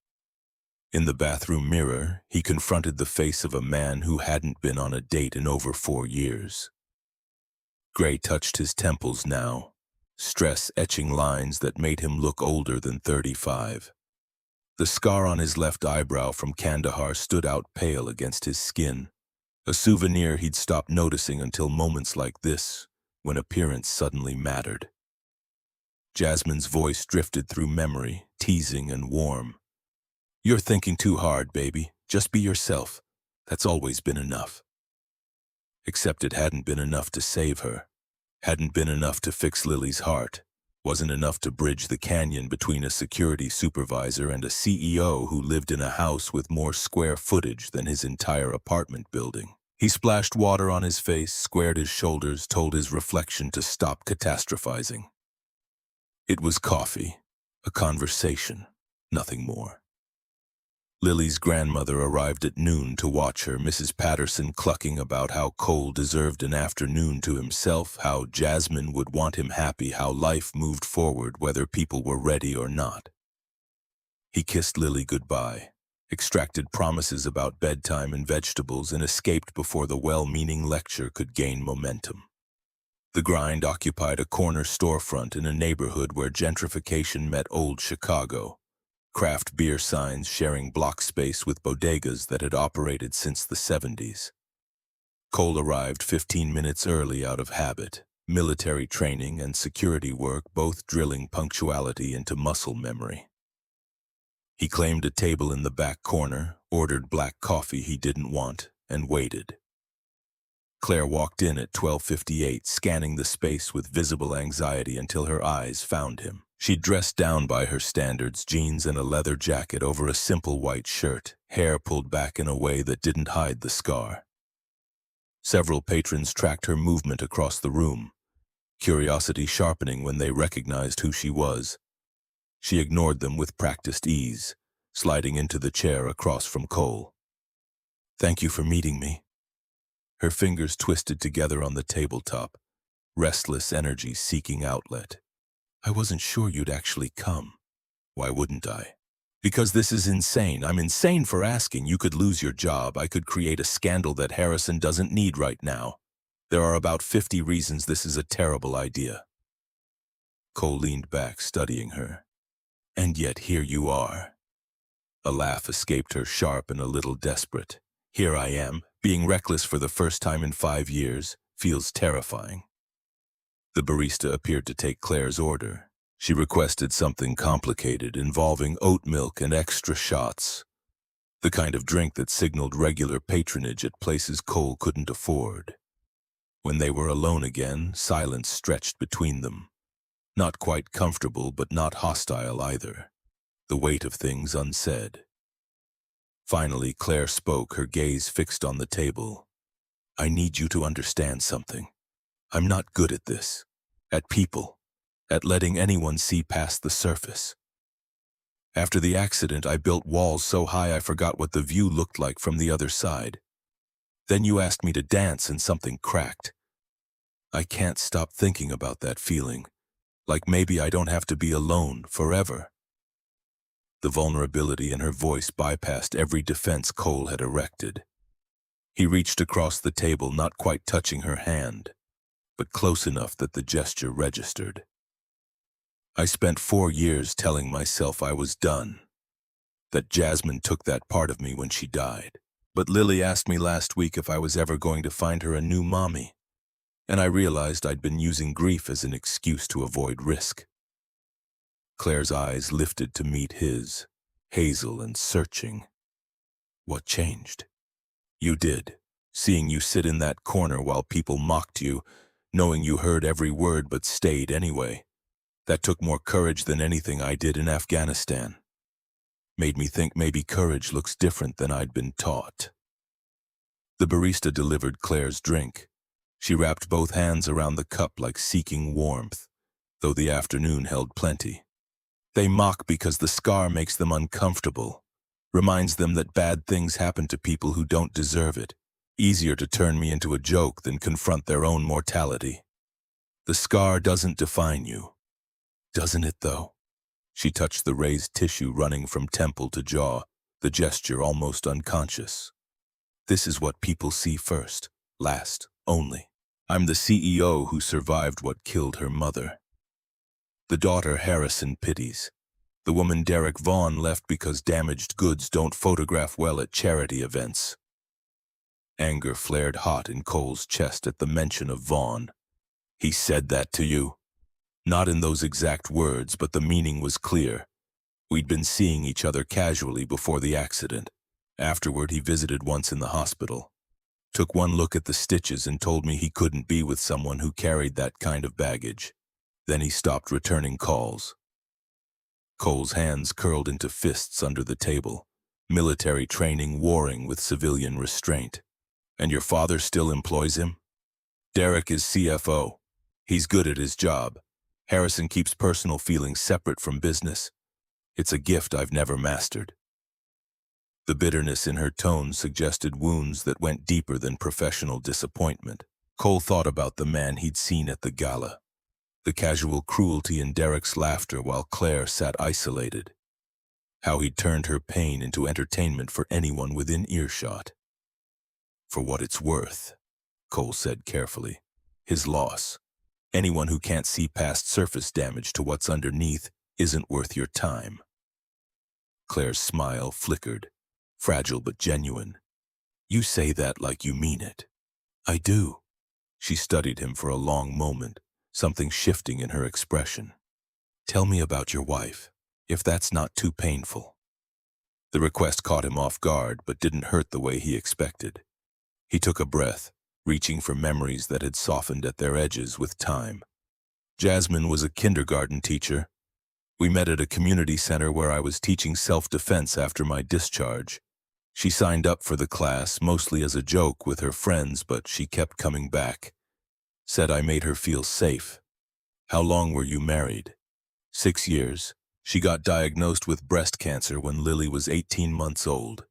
In the bathroom mirror, he confronted the face of a man who hadn't been on a date in over 4 years. Gray touched his temples now, stress etching lines that made him look older than 35. The scar on his left eyebrow from Kandahar stood out pale against his skin, a souvenir he'd stopped noticing until moments like this, when appearance suddenly mattered. Jasmine's voice drifted through memory, teasing and warm. "You're thinking too hard, baby. Just be yourself. That's always been enough." Except it hadn't been enough to save her. Hadn't been enough to fix Lily's heart. Wasn't enough to bridge the canyon between a security supervisor and a CEO who lived in a house with more square footage than his entire apartment building. He splashed water on his face, squared his shoulders, told his reflection to stop catastrophizing. It was coffee, a conversation, nothing more. Lily's grandmother arrived at noon to watch her, Mrs. Patterson clucking about how Cole deserved an afternoon to himself, how Jasmine would want him happy, how life moved forward whether people were ready or not. He kissed Lily goodbye, extracted promises about bedtime and vegetables, and escaped before the well-meaning lecture could gain momentum. The Grind occupied a corner storefront in a neighborhood where gentrification met old Chicago. Craft beer signs sharing block space with bodegas that had operated since the 70s. Cole arrived 15 minutes early out of habit, military training and security work both drilling punctuality into muscle memory. He claimed a table in the back corner, ordered black coffee he didn't want, and waited. Claire walked in at 12:58, scanning the space with visible anxiety until her eyes found him. She dressed down by her standards, jeans and a leather jacket over a simple white shirt, hair pulled back in a way that didn't hide the scar. Several patrons tracked her movement across the room, curiosity sharpening when they recognized who she was. She ignored them with practiced ease, sliding into the chair across from Cole. "Thank you for meeting me." Her fingers twisted together on the tabletop, restless energy seeking outlet. "I wasn't sure you'd actually come." "Why wouldn't I?" "Because this is insane. I'm insane for asking. You could lose your job. I could create a scandal that Harrison doesn't need right now. There are about 50 reasons this is a terrible idea." Cole leaned back, studying her. "And yet here you are." A laugh escaped her, sharp and a little desperate. "Here I am, being reckless for the first time in 5 years. Feels terrifying." The barista appeared to take Claire's order. She requested something complicated, involving oat milk and extra shots. The kind of drink that signaled regular patronage at places Cole couldn't afford. When they were alone again, silence stretched between them. Not quite comfortable, but not hostile either. The weight of things unsaid. Finally, Claire spoke, her gaze fixed on the table. "I need you to understand something. I'm not good at this. At people. At letting anyone see past the surface. After the accident, I built walls so high I forgot what the view looked like from the other side. Then you asked me to dance and something cracked. I can't stop thinking about that feeling. Like maybe I don't have to be alone forever." The vulnerability in her voice bypassed every defense Cole had erected. He reached across the table, not quite touching her hand, but close enough that the gesture registered. "I spent 4 years telling myself I was done, that Jasmine took that part of me when she died. But Lily asked me last week if I was ever going to find her a new mommy, and I realized I'd been using grief as an excuse to avoid risk." Claire's eyes lifted to meet his, hazel and searching. "What changed?" "You did. Seeing you sit in that corner while people mocked you, knowing you heard every word but stayed anyway. That took more courage than anything I did in Afghanistan. Made me think maybe courage looks different than I'd been taught." The barista delivered Claire's drink. She wrapped both hands around the cup like seeking warmth, though the afternoon held plenty. "They mock because the scar makes them uncomfortable. Reminds them that bad things happen to people who don't deserve it. Easier to turn me into a joke than confront their own mortality. The scar doesn't define you. Doesn't it, though?" She touched the raised tissue running from temple to jaw, the gesture almost unconscious. "This is what people see first, last, only. I'm the CEO who survived what killed her mother. The daughter Harrison pities. The woman Derek Vaughn left because damaged goods don't photograph well at charity events." Anger flared hot in Cole's chest at the mention of Vaughn. "He said that to you?" "Not in those exact words, but the meaning was clear. We'd been seeing each other casually before the accident. Afterward, he visited once in the hospital. Took one look at the stitches and told me he couldn't be with someone who carried that kind of baggage. Then he stopped returning calls." Cole's hands curled into fists under the table, military training warring with civilian restraint. "And your father still employs him?" "Derek is CFO. He's good at his job. Harrison keeps personal feelings separate from business. It's a gift I've never mastered." The bitterness in her tone suggested wounds that went deeper than professional disappointment. Cole thought about the man he'd seen at the gala, the casual cruelty in Derek's laughter while Claire sat isolated. How he'd turned her pain into entertainment for anyone within earshot. "For what it's worth," Cole said carefully. "His loss. Anyone who can't see past surface damage to what's underneath isn't worth your time." Claire's smile flickered, fragile but genuine. "You say that like you mean it." "I do." She studied him for a long moment, something shifting in her expression. "Tell me about your wife, if that's not too painful." The request caught him off guard, but didn't hurt the way he expected. He took a breath, reaching for memories that had softened at their edges with time. Jasmine was a kindergarten teacher. We met at a community center where I was teaching self-defense after my discharge. She signed up for the class, mostly as a joke with her friends, but she kept coming back. Said I made her feel safe. How long were you married? 6 years. She got diagnosed with breast cancer when Lily was 18 months old.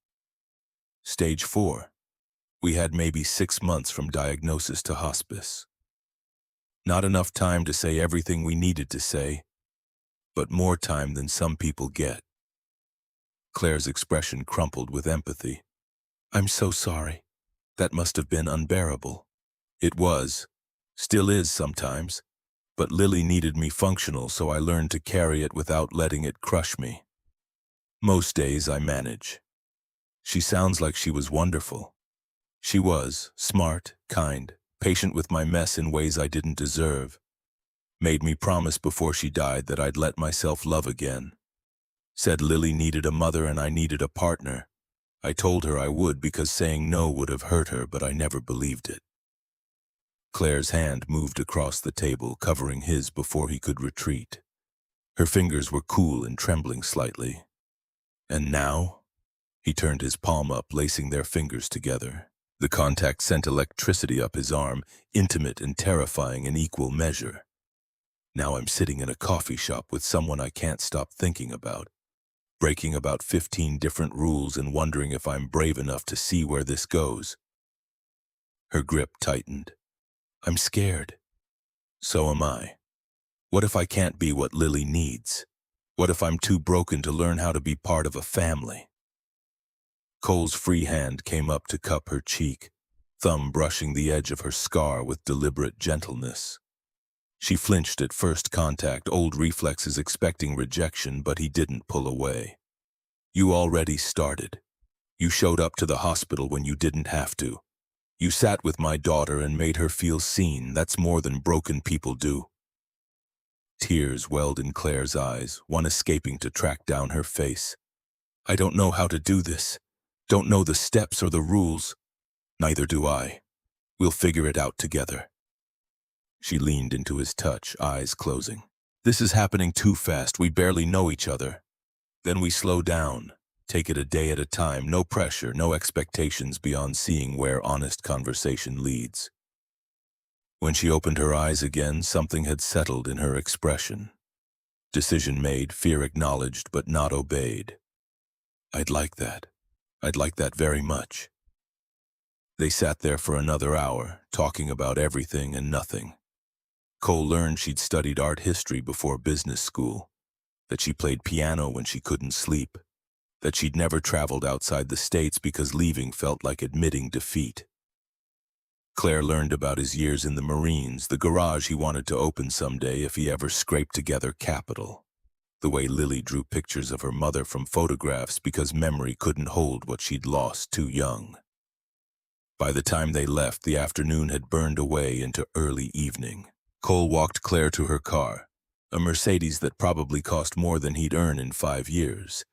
Stage 4. We had maybe 6 months from diagnosis to hospice. Not enough time to say everything we needed to say, but more time than some people get. Claire's expression crumpled with empathy. I'm so sorry. That must have been unbearable. It was. Still is sometimes. But Lily needed me functional, so I learned to carry it without letting it crush me. Most days I manage. She sounds like she was wonderful. She was smart, kind, patient with my mess in ways I didn't deserve. Made me promise before she died that I'd let myself love again. Said Lily needed a mother and I needed a partner. I told her I would because saying no would have hurt her, but I never believed it. Claire's hand moved across the table, covering his before he could retreat. Her fingers were cool and trembling slightly. And now? He turned his palm up, lacing their fingers together. The contact sent electricity up his arm, intimate and terrifying in equal measure. Now I'm sitting in a coffee shop with someone I can't stop thinking about, breaking about 15 different rules and wondering if I'm brave enough to see where this goes. Her grip tightened. I'm scared. So am I. What if I can't be what Lily needs? What if I'm too broken to learn how to be part of a family? Cole's free hand came up to cup her cheek, thumb brushing the edge of her scar with deliberate gentleness. She flinched at first contact, old reflexes expecting rejection, but he didn't pull away. You already started. You showed up to the hospital when you didn't have to. You sat with my daughter and made her feel seen. That's more than broken people do. Tears welled in Claire's eyes, one escaping to track down her face. I don't know how to do this. Don't know the steps or the rules. Neither do I. We'll figure it out together. She leaned into his touch, eyes closing. This is happening too fast. We barely know each other. Then we slow down. Take it a day at a time, no pressure, no expectations beyond seeing where honest conversation leads. When she opened her eyes again, something had settled in her expression. Decision made, fear acknowledged, but not obeyed. I'd like that. I'd like that very much. They sat there for another hour, talking about everything and nothing. Cole learned she'd studied art history before business school, that she played piano when she couldn't sleep, that she'd never traveled outside the States because leaving felt like admitting defeat. Claire learned about his years in the Marines, the garage he wanted to open someday if he ever scraped together capital, the way Lily drew pictures of her mother from photographs because memory couldn't hold what she'd lost too young. By the time they left, the afternoon had burned away into early evening. Cole walked Claire to her car, a Mercedes that probably cost more than he'd earn in 5 years,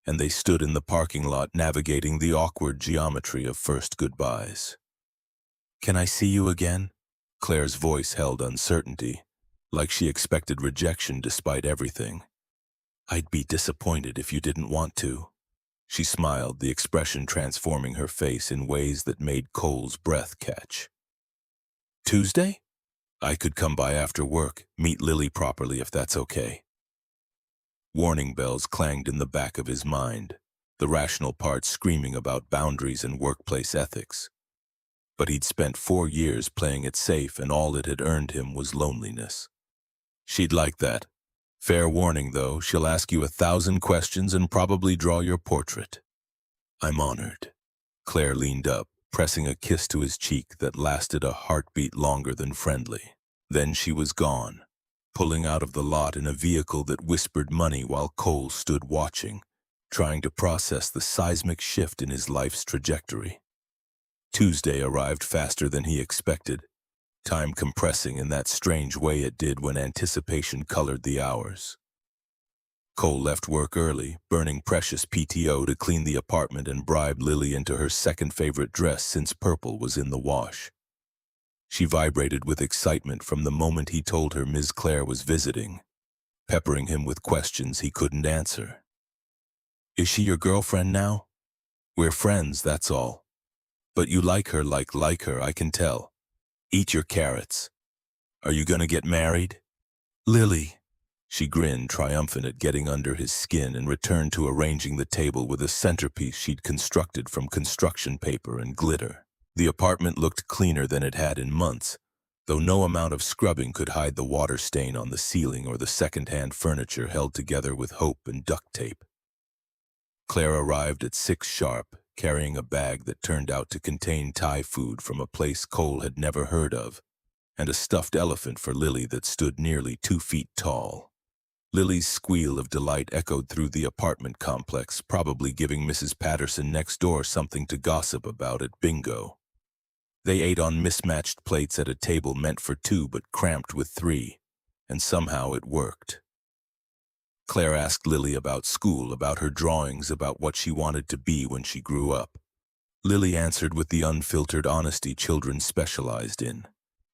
and they stood in the parking lot navigating the awkward geometry of first goodbyes. Can I see you again? Claire's voice held uncertainty, like she expected rejection despite everything. I'd be disappointed if you didn't want to. She smiled, the expression transforming her face in ways that made Cole's breath catch. Tuesday? I could come by after work, meet Lily properly if that's okay. Warning bells clanged in the back of his mind, the rational part screaming about boundaries and workplace ethics. But he'd spent 4 years playing it safe, and all it had earned him was loneliness. She'd like that. Fair warning, though, she'll ask you 1,000 questions and probably draw your portrait. I'm honored. Claire leaned up, pressing a kiss to his cheek that lasted a heartbeat longer than friendly. Then she was gone, pulling out of the lot in a vehicle that whispered money while Cole stood watching, trying to process the seismic shift in his life's trajectory. Tuesday arrived faster than he expected, time compressing in that strange way it did when anticipation colored the hours. Cole left work early, burning precious PTO to clean the apartment and bribe Lily into her second favorite dress since purple was in the wash. She vibrated with excitement from the moment he told her Ms. Claire was visiting, peppering him with questions he couldn't answer. Is she your girlfriend now? We're friends, that's all. But you like her like her, I can tell. Eat your carrots. Are you gonna get married? Lily. She grinned, triumphant at getting under his skin, and returned to arranging the table with a centerpiece she'd constructed from construction paper and glitter. The apartment looked cleaner than it had in months, though no amount of scrubbing could hide the water stain on the ceiling or the second-hand furniture held together with hope and duct tape. Claire arrived at 6 sharp, carrying a bag that turned out to contain Thai food from a place Cole had never heard of, and a stuffed elephant for Lily that stood nearly 2 feet tall. Lily's squeal of delight echoed through the apartment complex, probably giving Mrs. Patterson next door something to gossip about at bingo. They ate on mismatched plates at a table meant for 2 but cramped with 3, and somehow it worked. Claire asked Lily about school, about her drawings, about what she wanted to be when she grew up. Lily answered with the unfiltered honesty children specialized in,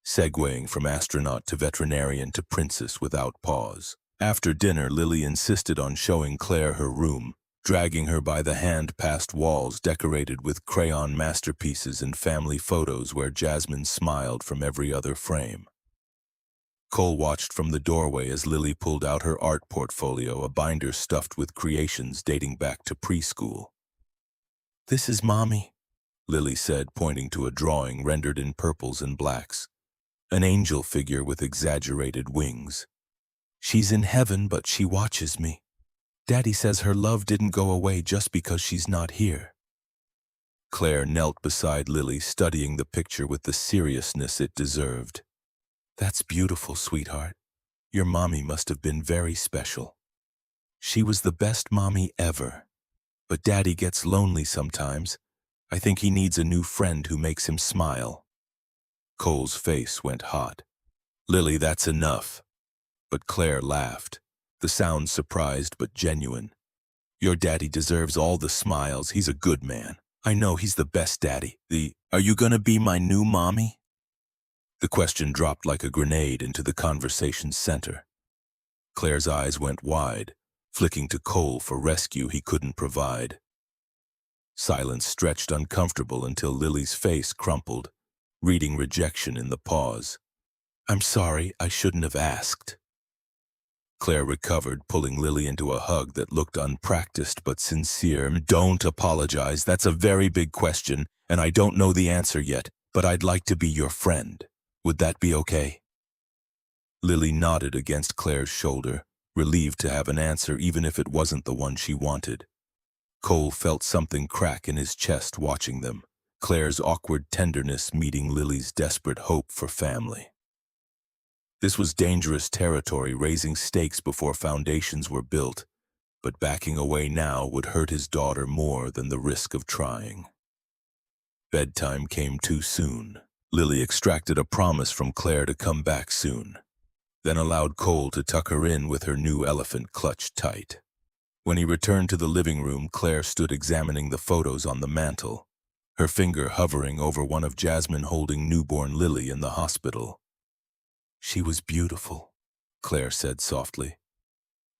segueing from astronaut to veterinarian to princess without pause. After dinner, Lily insisted on showing Claire her room, dragging her by the hand past walls decorated with crayon masterpieces and family photos where Jasmine smiled from every other frame. Cole watched from the doorway as Lily pulled out her art portfolio, a binder stuffed with creations dating back to preschool. "This is Mommy," Lily said, pointing to a drawing rendered in purples and blacks. An angel figure with exaggerated wings. "She's in heaven, but she watches me. Daddy says her love didn't go away just because she's not here." Claire knelt beside Lily, studying the picture with the seriousness it deserved. "That's beautiful, sweetheart. Your mommy must have been very special. She was the best mommy ever. But Daddy gets lonely sometimes. I think he needs a new friend who makes him smile." Cole's face went hot. "Lily, that's enough." But Claire laughed, the sound surprised but genuine. "Your daddy deserves all the smiles. He's a good man. I know he's the best daddy. Are you gonna be my new mommy?" The question dropped like a grenade into the conversation's center. Claire's eyes went wide, flicking to Cole for rescue he couldn't provide. Silence stretched uncomfortable until Lily's face crumpled, reading rejection in the pause. "I'm sorry, I shouldn't have asked." Claire recovered, pulling Lily into a hug that looked unpracticed but sincere. "Don't apologize. That's a very big question, and I don't know the answer yet, but I'd like to be your friend. Would that be okay?" Lily nodded against Claire's shoulder, relieved to have an answer even if it wasn't the one she wanted. Cole felt something crack in his chest watching them, Claire's awkward tenderness meeting Lily's desperate hope for family. This was dangerous territory, raising stakes before foundations were built, but backing away now would hurt his daughter more than the risk of trying. Bedtime came too soon. Lily extracted a promise from Claire to come back soon, then allowed Cole to tuck her in with her new elephant clutched tight. When he returned to the living room, Claire stood examining the photos on the mantel, her finger hovering over one of Jasmine holding newborn Lily in the hospital. "She was beautiful," Claire said softly.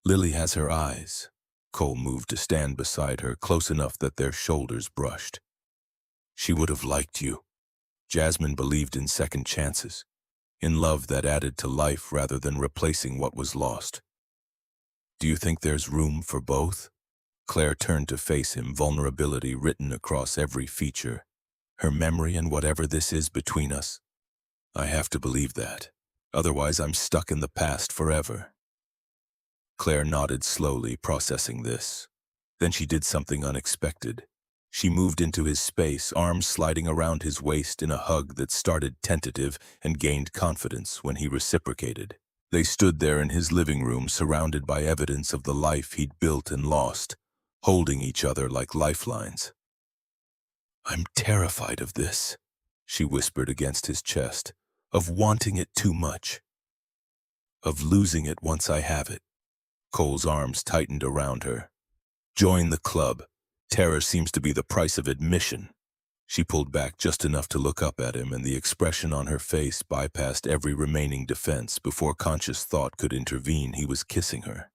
"Lily has her eyes." Cole moved to stand beside her, close enough that their shoulders brushed. "She would have liked you." Jasmine believed in second chances, in love that added to life rather than replacing what was lost. "Do you think there's room for both?" Claire turned to face him, vulnerability written across every feature. "Her memory and whatever this is between us. I have to believe that. Otherwise, I'm stuck in the past forever." Claire nodded slowly, processing this. Then she did something unexpected. She moved into his space, arms sliding around his waist in a hug that started tentative and gained confidence when he reciprocated. They stood there in his living room, surrounded by evidence of the life he'd built and lost, holding each other like lifelines. "I'm terrified of this," she whispered against his chest, "of wanting it too much. Of losing it once I have it." Cole's arms tightened around her. "Join the club. Terror seems to be the price of admission." She pulled back just enough to look up at him, and the expression on her face bypassed every remaining defense. Before conscious thought could intervene, he was kissing her.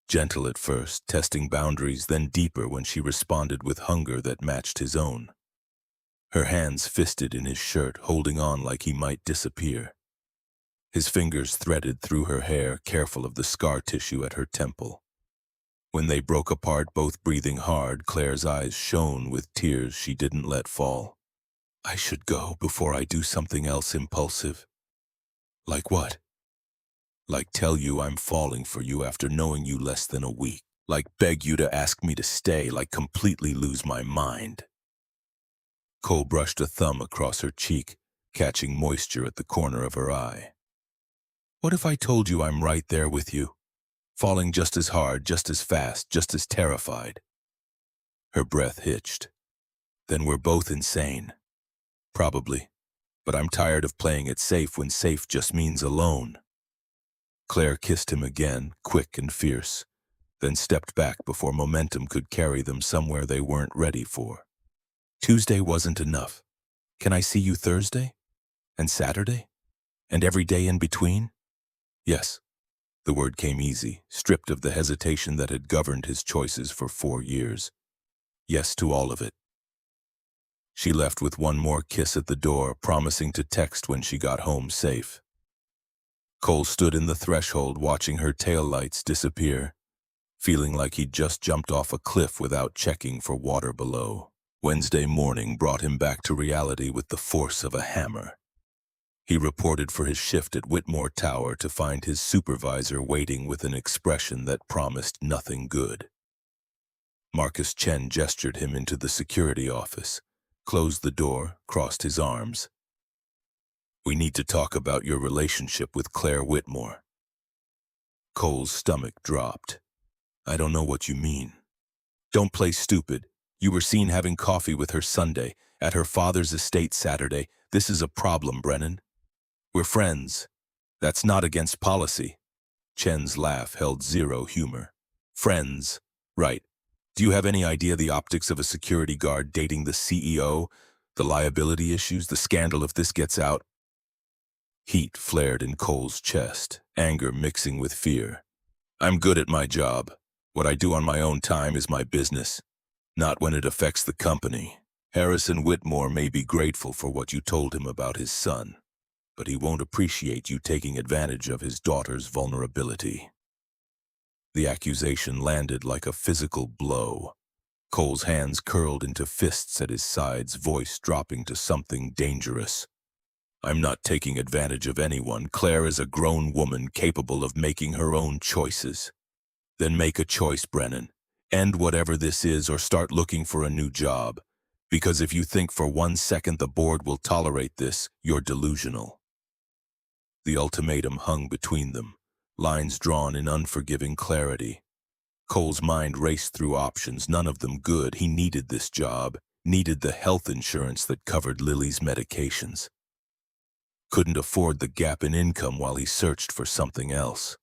Gentle at first, testing boundaries, then deeper when she responded with hunger that matched his own. Her hands fisted in his shirt, holding on like he might disappear. His fingers threaded through her hair, careful of the scar tissue at her temple. When they broke apart, both breathing hard, Claire's eyes shone with tears she didn't let fall. I should go before I do something else impulsive. Like what? Like tell you I'm falling for you after knowing you less than a week. Like beg you to ask me to stay, like completely lose my mind. Cole brushed a thumb across her cheek, catching moisture at the corner of her eye. What if I told you I'm right there with you? Falling just as hard, just as fast, just as terrified. Her breath hitched. Then we're both insane. Probably. But I'm tired of playing it safe when safe just means alone. Claire kissed him again, quick and fierce, then stepped back before momentum could carry them somewhere they weren't ready for. Tuesday wasn't enough. Can I see you Thursday? And Saturday? And every day in between? Yes. The word came easy, stripped of the hesitation that had governed his choices for 4 years. Yes to all of it. She left with one more kiss at the door, promising to text when she got home safe. Cole stood in the threshold watching her taillights disappear, feeling like he'd just jumped off a cliff without checking for water below. Wednesday morning brought him back to reality with the force of a hammer. He reported for his shift at Whitmore Tower to find his supervisor waiting with an expression that promised nothing good. Marcus Chen gestured him into the security office, closed the door, crossed his arms. We need to talk about your relationship with Claire Whitmore. Cole's stomach dropped. I don't know what you mean. Don't play stupid. You were seen having coffee with her Sunday, at her father's estate Saturday. This is a problem, Brennan. We're friends. That's not against policy. Chen's laugh held zero humor. Friends. Right. Do you have any idea the optics of a security guard dating the CEO? The liability issues, the scandal if this gets out? Heat flared in Cole's chest, anger mixing with fear. I'm good at my job. What I do on my own time is my business. Not when it affects the company. Harrison Whitmore may be grateful for what you told him about his son, but he won't appreciate you taking advantage of his daughter's vulnerability. The accusation landed like a physical blow. Cole's hands curled into fists at his sides, voice dropping to something dangerous. I'm not taking advantage of anyone. Claire is a grown woman capable of making her own choices. Then make a choice, Brennan. End whatever this is or start looking for a new job. Because if you think for 1 second the board will tolerate this, you're delusional. The ultimatum hung between them, lines drawn in unforgiving clarity. Cole's mind raced through options, none of them good. He needed this job, needed the health insurance that covered Lily's medications. Couldn't afford the gap in income while he searched for something else.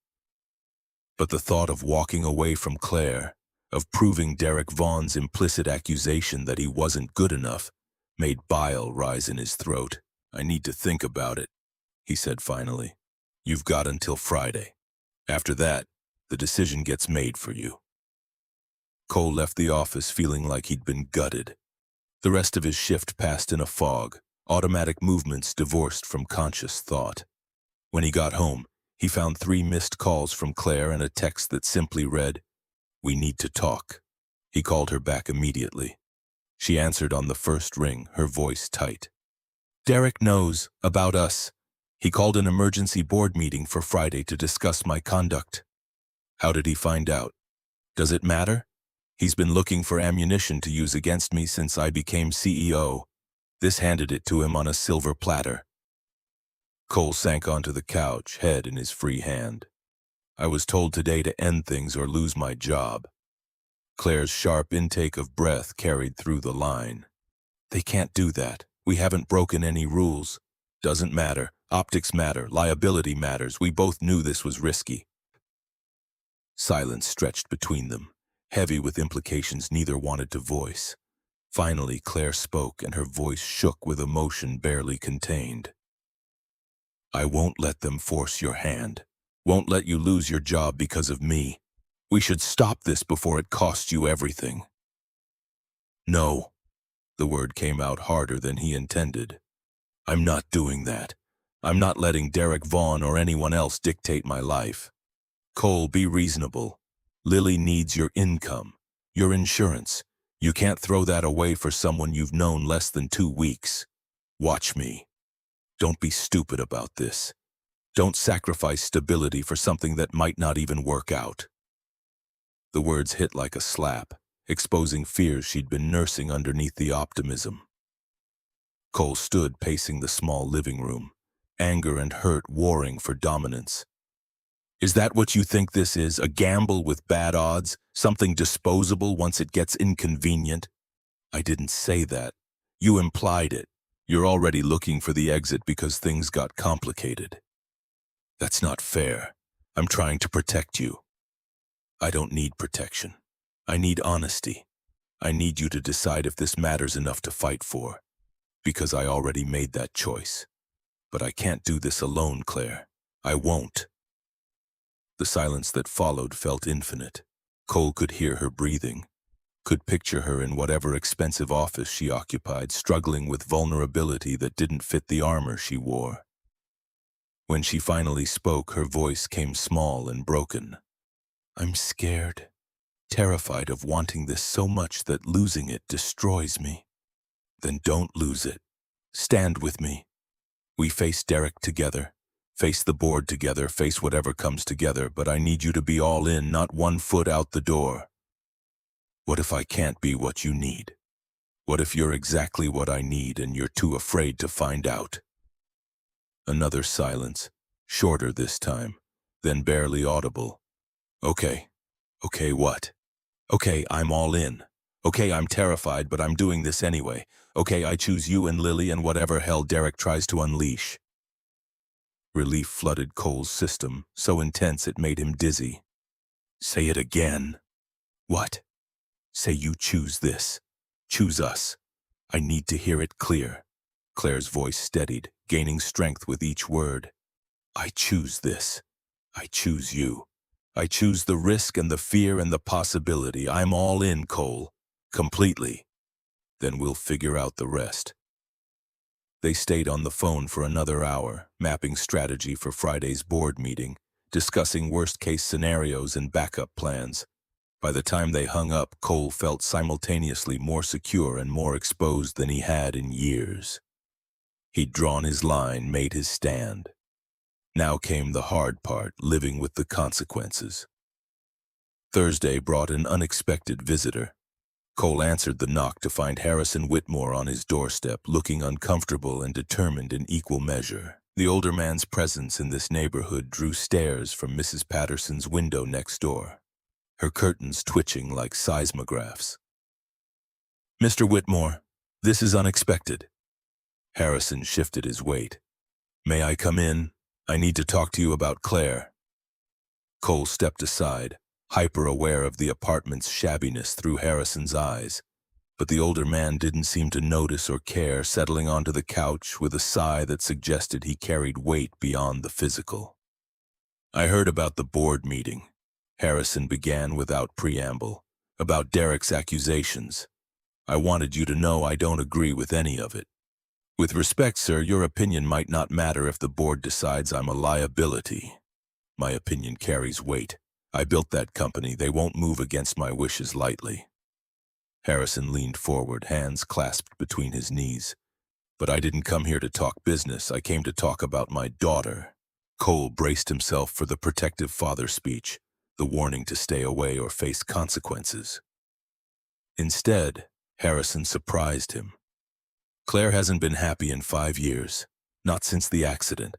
But the thought of walking away from Claire, of proving Derek Vaughn's implicit accusation that he wasn't good enough, made bile rise in his throat. I need to think about it, he said finally. You've got until Friday. After that, the decision gets made for you. Cole left the office feeling like he'd been gutted. The rest of his shift passed in a fog, automatic movements divorced from conscious thought. When he got home, he found 3 missed calls from Claire and a text that simply read, "We need to talk." He called her back immediately. She answered on the first ring, her voice tight. Derek knows about us. He called an emergency board meeting for Friday to discuss my conduct. How did he find out? Does it matter? He's been looking for ammunition to use against me since I became CEO. This handed it to him on a silver platter. Cole sank onto the couch, head in his free hand. I was told today to end things or lose my job. Claire's sharp intake of breath carried through the line. They can't do that. We haven't broken any rules. Doesn't matter. Optics matter. Liability matters. We both knew this was risky. Silence stretched between them, heavy with implications neither wanted to voice. Finally, Claire spoke, and her voice shook with emotion barely contained. I won't let them force your hand. Won't let you lose your job because of me. We should stop this before it costs you everything. No. The word came out harder than he intended. I'm not doing that. I'm not letting Derek Vaughn or anyone else dictate my life. Cole, be reasonable. Lily needs your income, your insurance. You can't throw that away for someone you've known less than 2 weeks. Watch me. Don't be stupid about this. Don't sacrifice stability for something that might not even work out. The words hit like a slap, exposing fears she'd been nursing underneath the optimism. Cole stood pacing the small living room, anger and hurt warring for dominance. Is that what you think this is, a gamble with bad odds, something disposable once it gets inconvenient? I didn't say that. You implied it. You're already looking for the exit because things got complicated. That's not fair. I'm trying to protect you. I don't need protection. I need honesty. I need you to decide if this matters enough to fight for, because I already made that choice. But I can't do this alone, Claire. I won't. The silence that followed felt infinite. Cole could hear her breathing, could picture her in whatever expensive office she occupied, struggling with vulnerability that didn't fit the armor she wore. When she finally spoke, her voice came small and broken. I'm scared, terrified of wanting this so much that losing it destroys me. Then don't lose it. Stand with me. We face Derek together. Face the board together, face whatever comes together, but I need you to be all in, not 1 foot out the door. What if I can't be what you need? What if you're exactly what I need and you're too afraid to find out? Another silence, shorter this time, then barely audible. Okay. Okay, what? Okay, I'm all in. Okay, I'm terrified, but I'm doing this anyway. Okay, I choose you and Lily and whatever hell Derek tries to unleash. Relief flooded Cole's system, so intense it made him dizzy. Say it again. What? Say you choose this. Choose us. I need to hear it clear. Claire's voice steadied, gaining strength with each word. I choose this. I choose you. I choose the risk and the fear and the possibility. I'm all in, Cole. Completely. Then we'll figure out the rest. They stayed on the phone for another hour, mapping strategy for Friday's board meeting, discussing worst-case scenarios and backup plans. By the time they hung up, Cole felt simultaneously more secure and more exposed than he had in years. He'd drawn his line, made his stand. Now came the hard part, living with the consequences. Thursday brought an unexpected visitor. Cole answered the knock to find Harrison Whitmore on his doorstep, looking uncomfortable and determined in equal measure. The older man's presence in this neighborhood drew stares from Mrs. Patterson's window next door, her curtains twitching like seismographs. Mr. Whitmore, this is unexpected. Harrison shifted his weight. May I come in? I need to talk to you about Claire. Cole stepped aside, hyper-aware of the apartment's shabbiness through Harrison's eyes, but the older man didn't seem to notice or care, settling onto the couch with a sigh that suggested he carried weight beyond the physical. I heard about the board meeting, Harrison began without preamble, about Derek's accusations. I wanted you to know I don't agree with any of it. With respect, sir, your opinion might not matter if the board decides I'm a liability. My opinion carries weight. I built that company. They won't move against my wishes lightly. Harrison leaned forward, hands clasped between his knees. But I didn't come here to talk business. I came to talk about my daughter. Cole braced himself for the protective father speech, the warning to stay away or face consequences. Instead, Harrison surprised him. Claire hasn't been happy in 5 years, not since the accident.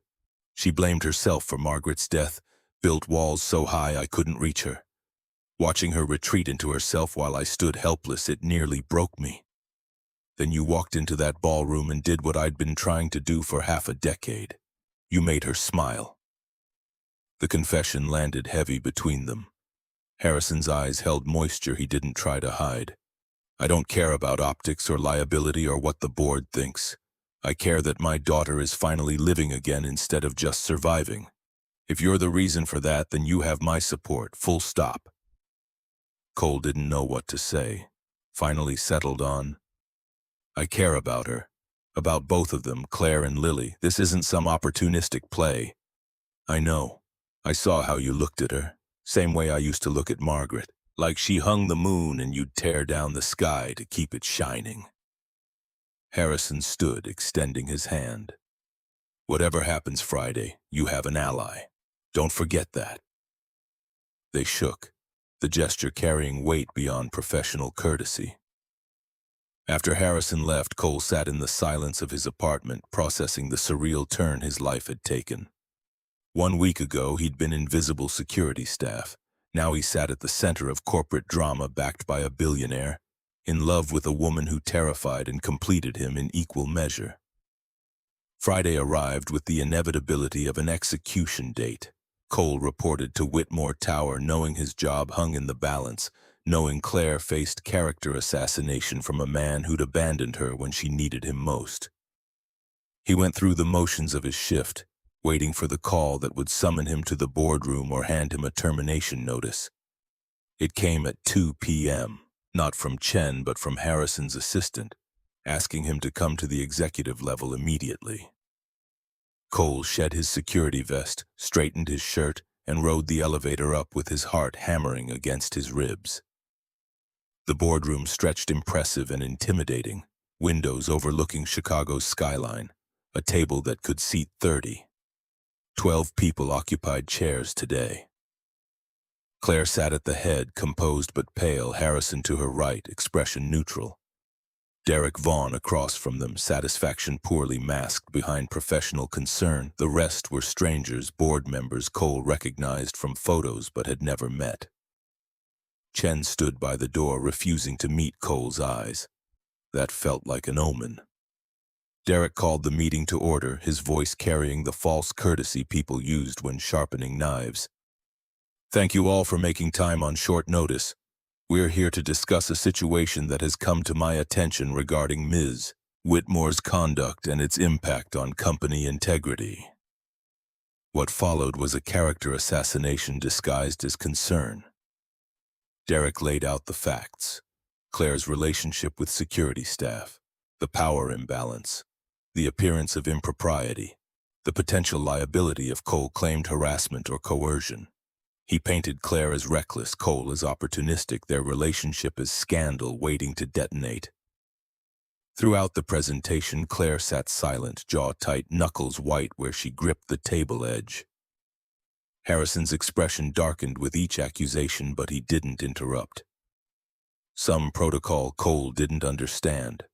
She blamed herself for Margaret's death, built walls so high I couldn't reach her. Watching her retreat into herself while I stood helpless, it nearly broke me. Then you walked into that ballroom and did what I'd been trying to do for half a decade. You made her smile. The confession landed heavy between them. Harrison's eyes held moisture he didn't try to hide. I don't care about optics or liability or what the board thinks. I care that my daughter is finally living again instead of just surviving. If you're the reason for that, then you have my support, full stop. Cole didn't know what to say. Finally settled on, I care about her. About both of them, Claire and Lily. This isn't some opportunistic play. I know. I saw how you looked at her. Same way I used to look at Margaret. Like she hung the moon and you'd tear down the sky to keep it shining. Harrison stood, extending his hand. Whatever happens Friday, you have an ally. Don't forget that. They shook, the gesture carrying weight beyond professional courtesy. After Harrison left, Cole sat in the silence of his apartment, processing the surreal turn his life had taken. 1 week ago, he'd been invisible security staff. Now he sat at the center of corporate drama backed by a billionaire, in love with a woman who terrified and completed him in equal measure. Friday arrived with the inevitability of an execution date. Cole reported to Whitmore Tower, knowing his job hung in the balance, knowing Claire faced character assassination from a man who'd abandoned her when she needed him most. He went through the motions of his shift, waiting for the call that would summon him to the boardroom or hand him a termination notice. It came at 2 p.m., not from Chen but from Harrison's assistant, asking him to come to the executive level immediately. Cole shed his security vest, straightened his shirt, and rode the elevator up with his heart hammering against his ribs. The boardroom stretched impressive and intimidating, windows overlooking Chicago's skyline, a table that could seat 30. 12 people occupied chairs today. Claire sat at the head, composed but pale, Harrison to her right, expression neutral. Derek Vaughn across from them, satisfaction poorly masked behind professional concern. The rest were strangers, board members Cole recognized from photos but had never met. Chen stood by the door, refusing to meet Cole's eyes. That felt like an omen. Derek called the meeting to order, his voice carrying the false courtesy people used when sharpening knives. Thank you all for making time on short notice. We're here to discuss a situation that has come to my attention regarding Ms. Whitmore's conduct and its impact on company integrity. What followed was a character assassination disguised as concern. Derek laid out the facts: Claire's relationship with security staff, the power imbalance, the appearance of impropriety, the potential liability if Cole claimed harassment or coercion. He painted Claire as reckless, Cole as opportunistic, their relationship as scandal waiting to detonate. Throughout the presentation, Claire sat silent, jaw tight, knuckles white where she gripped the table edge. Harrison's expression darkened with each accusation, but he didn't interrupt. Some protocol Cole didn't understand.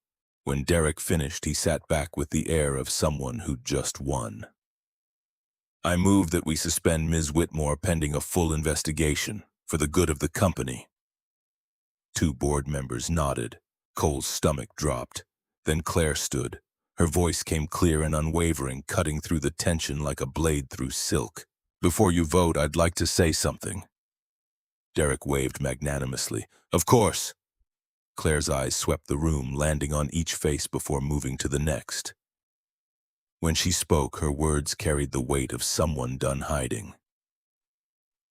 When Derek finished, he sat back with the air of someone who'd just won. I move that we suspend Ms. Whitmore pending a full investigation for the good of the company. 2 board members nodded. Cole's stomach dropped. Then Claire stood. Her voice came clear and unwavering, cutting through the tension like a blade through silk. Before you vote, I'd like to say something. Derek waved magnanimously. Of course. Claire's eyes swept the room, landing on each face before moving to the next. When she spoke, her words carried the weight of someone done hiding.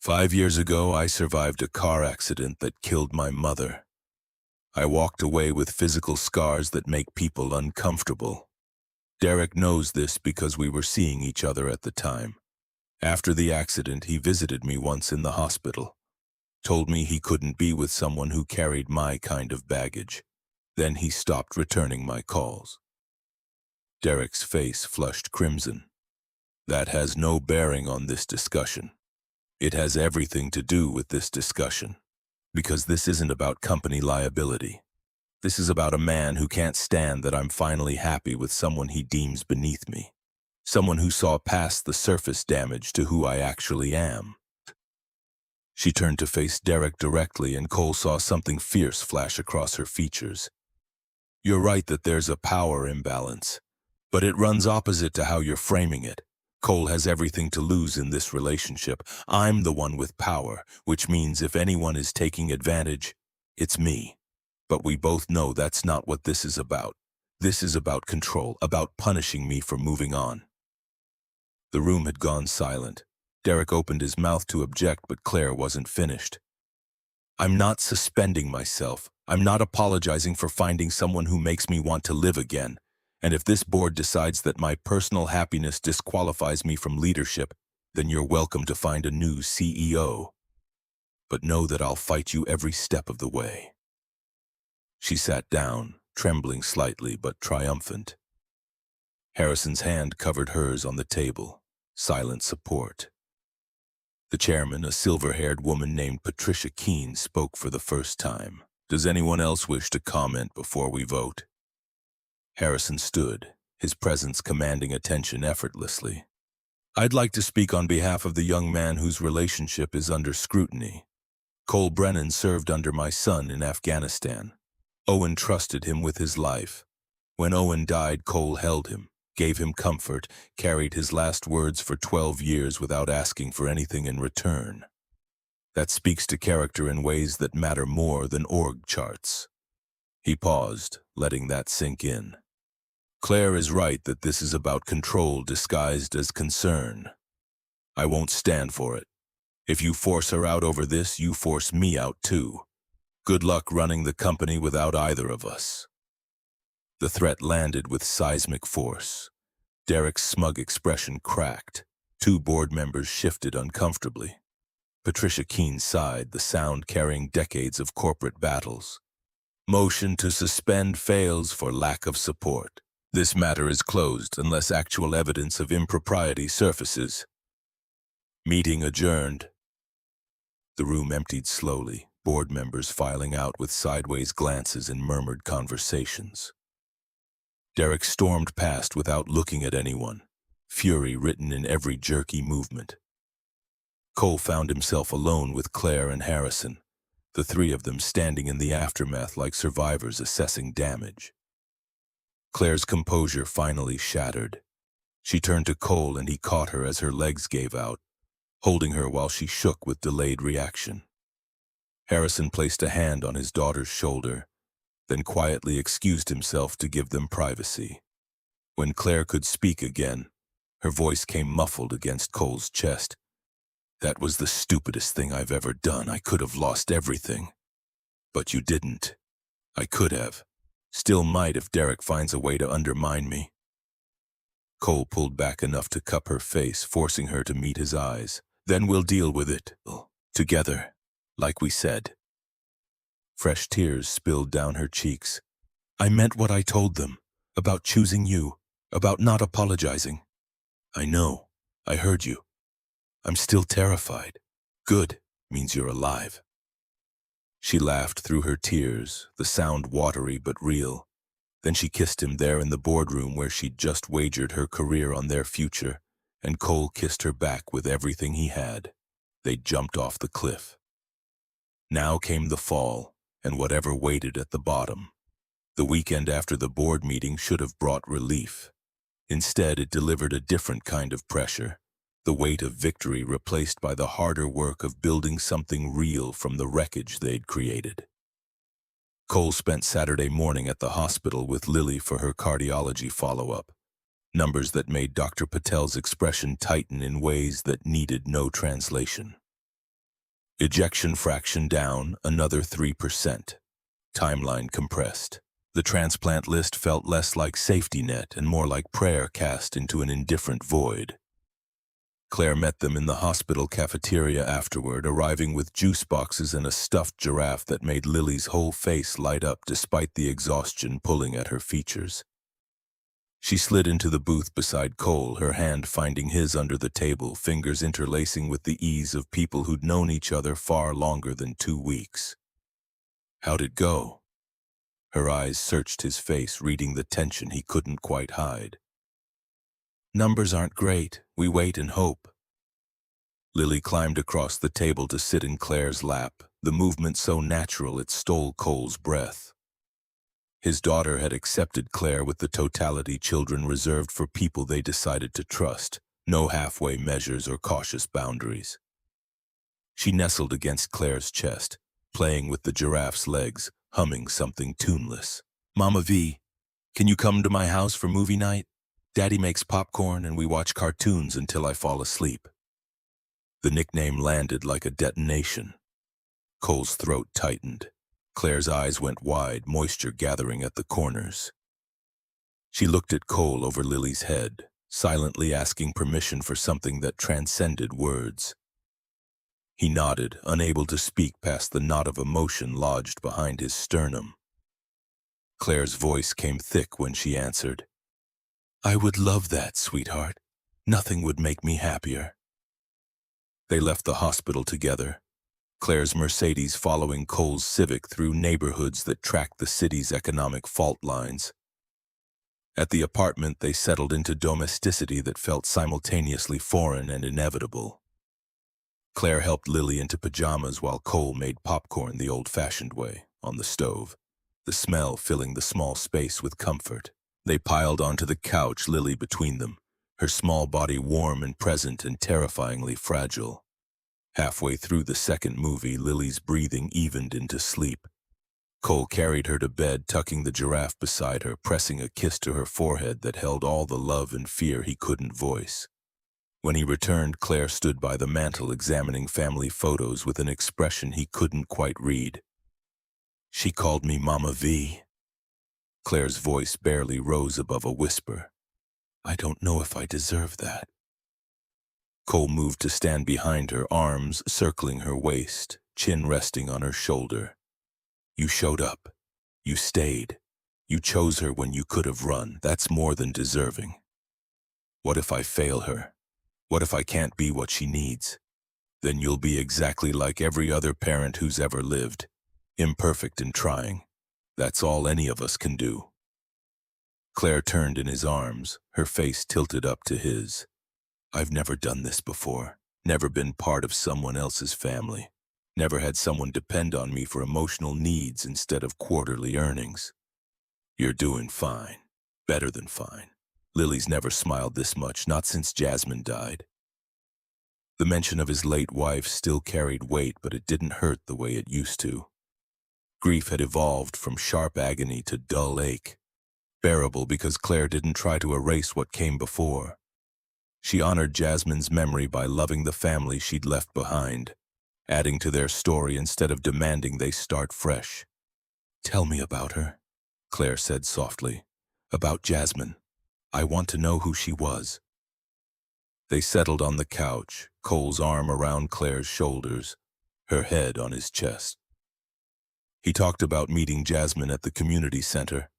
5 years ago, I survived a car accident that killed my mother. I walked away with physical scars that make people uncomfortable. Derek knows this because we were seeing each other at the time. After the accident, he visited me once in the hospital. Told me he couldn't be with someone who carried my kind of baggage. Then he stopped returning my calls. Derek's face flushed crimson. That has no bearing on this discussion. It has everything to do with this discussion. Because this isn't about company liability. This is about a man who can't stand that I'm finally happy with someone he deems beneath me. Someone who saw past the surface damage to who I actually am. She turned to face Derek directly, and Cole saw something fierce flash across her features. You're right that there's a power imbalance. But it runs opposite to how you're framing it. Cole has everything to lose in this relationship. I'm the one with power, which means if anyone is taking advantage, it's me. But we both know that's not what this is about. This is about control, about punishing me for moving on. The room had gone silent. Derek opened his mouth to object, but Claire wasn't finished. I'm not suspending myself. I'm not apologizing for finding someone who makes me want to live again. And if this board decides that my personal happiness disqualifies me from leadership, then you're welcome to find a new CEO. But know that I'll fight you every step of the way. She sat down, trembling slightly but triumphant. Harrison's hand covered hers on the table, silent support. The chairman, a silver-haired woman named Patricia Keene, spoke for the first time. Does anyone else wish to comment before we vote? Harrison stood, his presence commanding attention effortlessly. I'd like to speak on behalf of the young man whose relationship is under scrutiny. Cole Brennan served under my son in Afghanistan. Owen trusted him with his life. When Owen died, Cole held him, gave him comfort, carried his last words for 12 years without asking for anything in return. That speaks to character in ways that matter more than org charts. He paused, letting that sink in. Claire is right that this is about control disguised as concern. I won't stand for it. If you force her out over this, you force me out too. Good luck running the company without either of us. The threat landed with seismic force. Derek's smug expression cracked. Two board members shifted uncomfortably. Patricia Keene sighed, the sound carrying decades of corporate battles. Motion to suspend fails for lack of support. This matter is closed unless actual evidence of impropriety surfaces. Meeting adjourned. The room emptied slowly, board members filing out with sideways glances and murmured conversations. Derek stormed past without looking at anyone, fury written in every jerky movement. Cole found himself alone with Claire and Harrison, the three of them standing in the aftermath like survivors assessing damage. Claire's composure finally shattered. She turned to Cole and he caught her as her legs gave out, holding her while she shook with delayed reaction. Harrison placed a hand on his daughter's shoulder, then quietly excused himself to give them privacy. When Claire could speak again, her voice came muffled against Cole's chest. That was the stupidest thing I've ever done. I could have lost everything. But you didn't. I could have. Still might if Derek finds a way to undermine me. Cole pulled back enough to cup her face, forcing her to meet his eyes. Then we'll deal with it. Together, like we said. Fresh tears spilled down her cheeks. I meant what I told them, about choosing you, about not apologizing. I know. I heard you. I'm still terrified. Good means you're alive. She laughed through her tears, the sound watery but real. Then she kissed him there in the boardroom where she'd just wagered her career on their future, and Cole kissed her back with everything he had. They jumped off the cliff. Now came the fall, and whatever waited at the bottom. The weekend after the board meeting should have brought relief. Instead, it delivered a different kind of pressure. The weight of victory replaced by the harder work of building something real from the wreckage they'd created. Cole spent Saturday morning at the hospital with Lily for her cardiology follow-up, numbers that made Dr. Patel's expression tighten in ways that needed no translation. Ejection fraction down another 3%. Timeline compressed. The transplant list felt less like safety net and more like prayer cast into an indifferent void. Claire met them in the hospital cafeteria afterward, arriving with juice boxes and a stuffed giraffe that made Lily's whole face light up despite the exhaustion pulling at her features. She slid into the booth beside Cole, her hand finding his under the table, fingers interlacing with the ease of people who'd known each other far longer than 2 weeks. How'd it go? Her eyes searched his face, reading the tension he couldn't quite hide. Numbers aren't great. We wait and hope. Lily climbed across the table to sit in Claire's lap, the movement so natural it stole Cole's breath. His daughter had accepted Claire with the totality children reserved for people they decided to trust, no halfway measures or cautious boundaries. She nestled against Claire's chest, playing with the giraffe's legs, humming something tuneless. "Mama V, can you come to my house for movie night? Daddy makes popcorn and we watch cartoons until I fall asleep." The nickname landed like a detonation. Cole's throat tightened. Claire's eyes went wide, moisture gathering at the corners. She looked at Cole over Lily's head, silently asking permission for something that transcended words. He nodded, unable to speak past the knot of emotion lodged behind his sternum. Claire's voice came thick when she answered, "I would love that, sweetheart. Nothing would make me happier." They left the hospital together, Claire's Mercedes following Cole's Civic through neighborhoods that tracked the city's economic fault lines. At the apartment, they settled into domesticity that felt simultaneously foreign and inevitable. Claire helped Lily into pajamas while Cole made popcorn the old-fashioned way, on the stove, the smell filling the small space with comfort. They piled onto the couch, Lily between them, her small body warm and present and terrifyingly fragile. Halfway through the second movie, Lily's breathing evened into sleep. Cole carried her to bed, tucking the giraffe beside her, pressing a kiss to her forehead that held all the love and fear he couldn't voice. When he returned, Claire stood by the mantel examining family photos with an expression he couldn't quite read. "She called me Mama V." Claire's voice barely rose above a whisper. "I don't know if I deserve that." Cole moved to stand behind her, arms circling her waist, chin resting on her shoulder. "You showed up. You stayed. You chose her when you could have run. That's more than deserving. What if I fail her? What if I can't be what she needs? Then you'll be exactly like every other parent who's ever lived, imperfect in trying. That's all any of us can do." Claire turned in his arms, her face tilted up to his. "I've never done this before, never been part of someone else's family, never had someone depend on me for emotional needs instead of quarterly earnings." "You're doing fine, better than fine." Lily's never smiled this much, not since Jasmine died. The mention of his late wife still carried weight, but it didn't hurt the way it used to. Grief had evolved from sharp agony to dull ache, bearable because Claire didn't try to erase what came before. She honored Jasmine's memory by loving the family she'd left behind, adding to their story instead of demanding they start fresh. "Tell me about her," Claire said softly. "About Jasmine. I want to know who she was." They settled on the couch, Cole's arm around Claire's shoulders, her head on his chest. He talked about meeting Jasmine at the community center,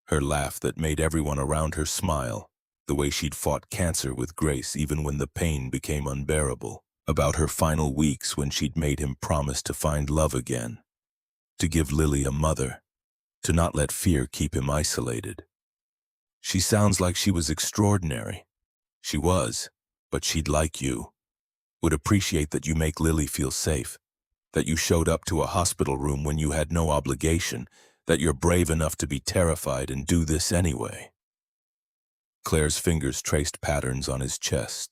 her laugh that made everyone around her smile, the way she'd fought cancer with grace even when the pain became unbearable, about her final weeks when she'd made him promise to find love again, to give Lily a mother, to not let fear keep him isolated. "She sounds like she was extraordinary." "She was, but she'd like you. Would appreciate that you make Lily feel safe, that you showed up to a hospital room when you had no obligation, that you're brave enough to be terrified and do this anyway." Claire's fingers traced patterns on his chest,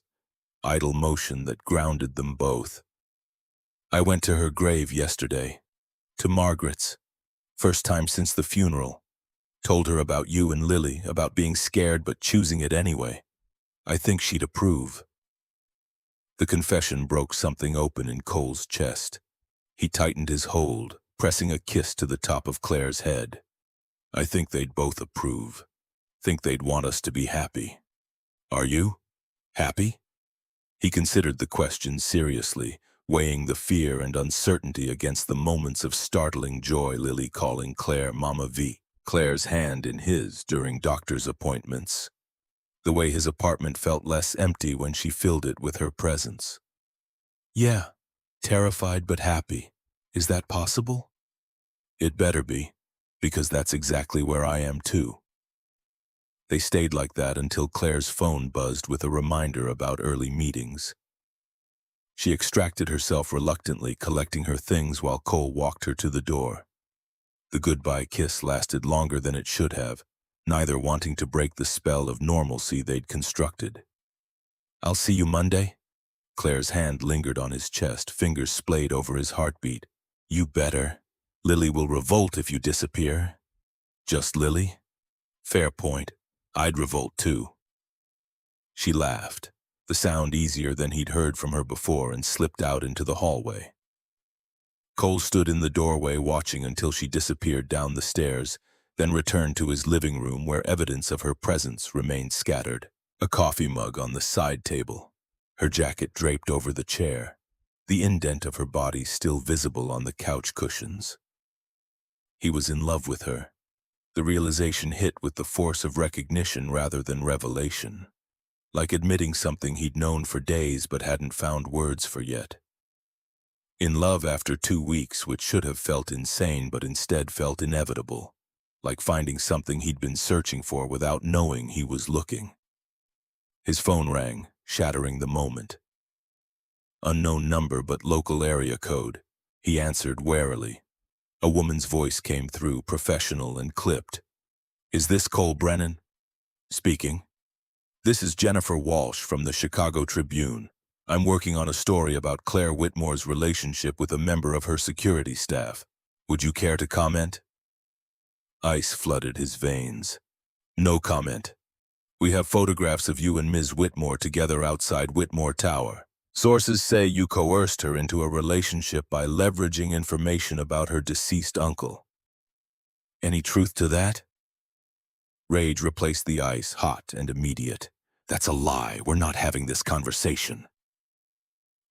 idle motion that grounded them both. "I went to her grave yesterday, to Margaret's, first time since the funeral. Told her about you and Lily, about being scared but choosing it anyway. I think she'd approve." The confession broke something open in Cole's chest. He tightened his hold, pressing a kiss to the top of Claire's head. "I think they'd both approve. Think they'd want us to be happy." "Are you? Happy?" He considered the question seriously, weighing the fear and uncertainty against the moments of startling joy, Lily calling Claire Mama V, Claire's hand in his during doctor's appointments. The way his apartment felt less empty when she filled it with her presence. "Yeah, terrified but happy. Is that possible?" "It better be, because that's exactly where I am too." They stayed like that until Claire's phone buzzed with a reminder about early meetings. She extracted herself reluctantly, collecting her things while Cole walked her to the door. The goodbye kiss lasted longer than it should have, neither wanting to break the spell of normalcy they'd constructed. "I'll see you Monday?" Claire's hand lingered on his chest, fingers splayed over his heartbeat. "You better." Lily will revolt if you disappear. Just Lily? Fair point. I'd revolt too. She laughed, the sound easier than he'd heard from her before, and slipped out into the hallway. Cole stood in the doorway watching until she disappeared down the stairs, then returned to his living room where evidence of her presence remained scattered. A coffee mug on the side table, her jacket draped over the chair, the indent of her body still visible on the couch cushions. He was in love with her. The realization hit with the force of recognition rather than revelation, like admitting something he'd known for days but hadn't found words for yet. In love after 2 weeks, which should have felt insane but instead felt inevitable, like finding something he'd been searching for without knowing he was looking. His phone rang, shattering the moment. Unknown number but local area code. He answered warily. A woman's voice came through, professional and clipped. "Is this Cole Brennan?" "Speaking." "This is Jennifer Walsh from the Chicago Tribune. I'm working on a story about Claire Whitmore's relationship with a member of her security staff. Would you care to comment?" Ice flooded his veins. "No comment. We have photographs of you and Ms. Whitmore together outside Whitmore Tower. Sources say you coerced her into a relationship by leveraging information about her deceased uncle. Any truth to that?" Rage replaced the ice, hot and immediate. "That's a lie. We're not having this conversation."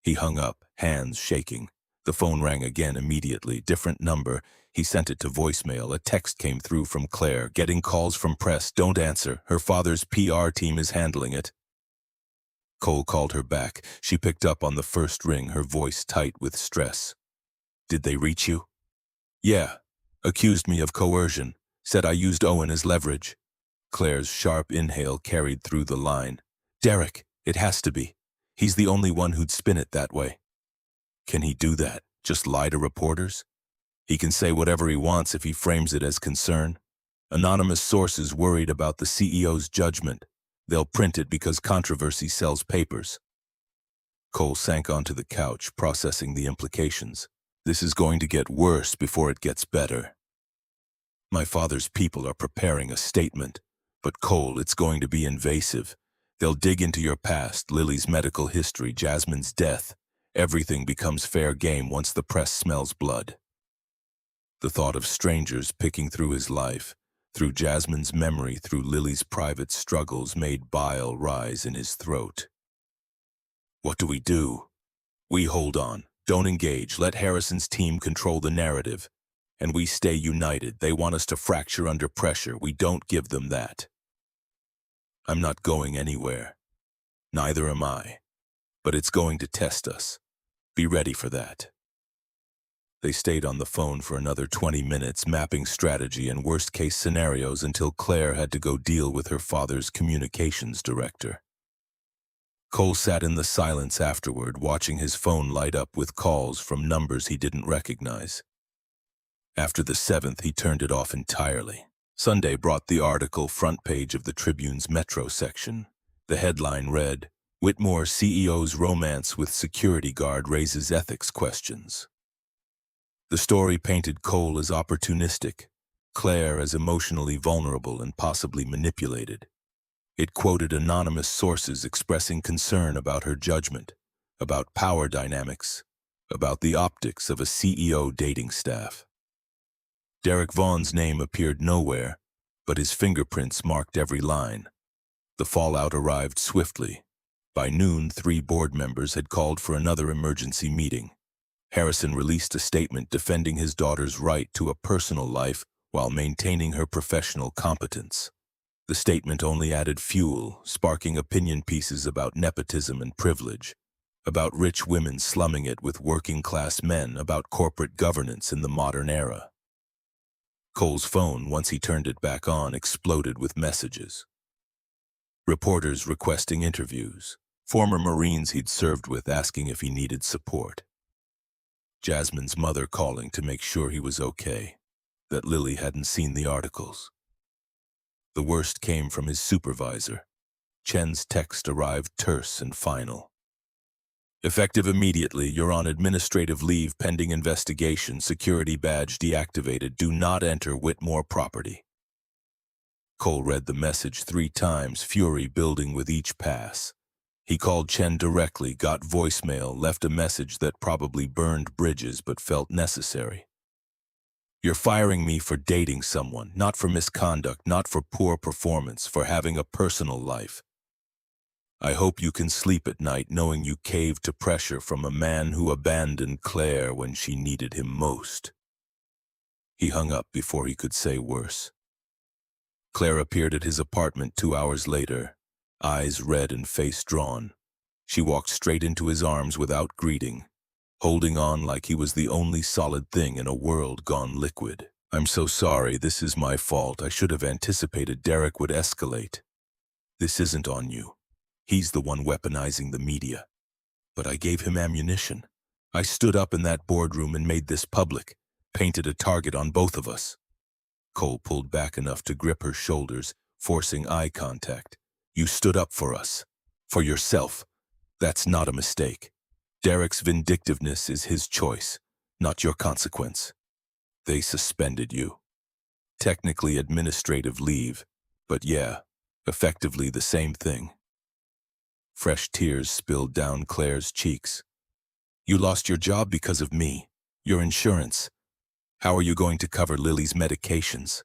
He hung up, hands shaking. The phone rang again immediately. Different number. He sent it to voicemail. A text came through from Claire. "Getting calls from press. Don't answer. Her father's PR team is handling it." Cole called her back. She picked up on the first ring, her voice tight with stress. "Did they reach you?" "Yeah. Accused me of coercion. Said I used Owen as leverage." Claire's sharp inhale carried through the line. "Derek, it has to be. He's the only one who'd spin it that way." "Can he do that? Just lie to reporters?" "He can say whatever he wants if he frames it as concern. Anonymous sources worried about the CEO's judgment. They'll print it because controversy sells papers." Cole sank onto the couch, processing the implications. This is going to get worse before it gets better. My father's people are preparing a statement. But Cole, it's going to be invasive. They'll dig into your past, Lily's medical history, Jasmine's death. Everything becomes fair game once the press smells blood. The thought of strangers picking through his life, through Jasmine's memory, through Lily's private struggles, made bile rise in his throat. What do we do? We hold on. Don't engage. Let Harrison's team control the narrative. And we stay united. They want us to fracture under pressure. We don't give them that. I'm not going anywhere. Neither am I. But it's going to test us. Be ready for that. They stayed on the phone for another 20 minutes, mapping strategy and worst-case scenarios until Claire had to go deal with her father's communications director. Cole sat in the silence afterward, watching his phone light up with calls from numbers he didn't recognize. After the 7th, he turned it off entirely. Sunday brought the article front page of the Tribune's Metro section. The headline read, "Whitmore CEO's romance with security guard raises ethics questions." The story painted Cole as opportunistic, Claire as emotionally vulnerable and possibly manipulated. It quoted anonymous sources expressing concern about her judgment, about power dynamics, about the optics of a CEO dating staff. Derek Vaughn's name appeared nowhere, but his fingerprints marked every line. The fallout arrived swiftly. By noon, 3 board members had called for another emergency meeting. Harrison released a statement defending his daughter's right to a personal life while maintaining her professional competence. The statement only added fuel, sparking opinion pieces about nepotism and privilege, about rich women slumming it with working-class men, about corporate governance in the modern era. Cole's phone, once he turned it back on, exploded with messages. Reporters requesting interviews, former Marines he'd served with asking if he needed support. Jasmine's mother calling to make sure he was okay, that Lily hadn't seen the articles. The worst came from his supervisor. Chen's text arrived terse and final. Effective immediately, you're on administrative leave pending investigation, security badge deactivated, do not enter Whitmore property. Cole read the message 3 times, fury building with each pass. He called Chen directly, got voicemail, left a message that probably burned bridges but felt necessary. You're firing me for dating someone, not for misconduct, not for poor performance, for having a personal life. I hope you can sleep at night knowing you caved to pressure from a man who abandoned Claire when she needed him most. He hung up before he could say worse. Claire appeared at his apartment 2 hours later, eyes red and face drawn. She walked straight into his arms without greeting, holding on like he was the only solid thing in a world gone liquid. I'm so sorry, this is my fault. I should have anticipated Derek would escalate. This isn't on you. He's the one weaponizing the media. But I gave him ammunition. I stood up in that boardroom and made this public, painted a target on both of us. Cole pulled back enough to grip her shoulders, forcing eye contact. You stood up for us. For yourself. That's not a mistake. Derek's vindictiveness is his choice, not your consequence. They suspended you. Technically administrative leave, but yeah, effectively the same thing. Fresh tears spilled down Claire's cheeks. You lost your job because of me, your insurance. How are you going to cover Lily's medications?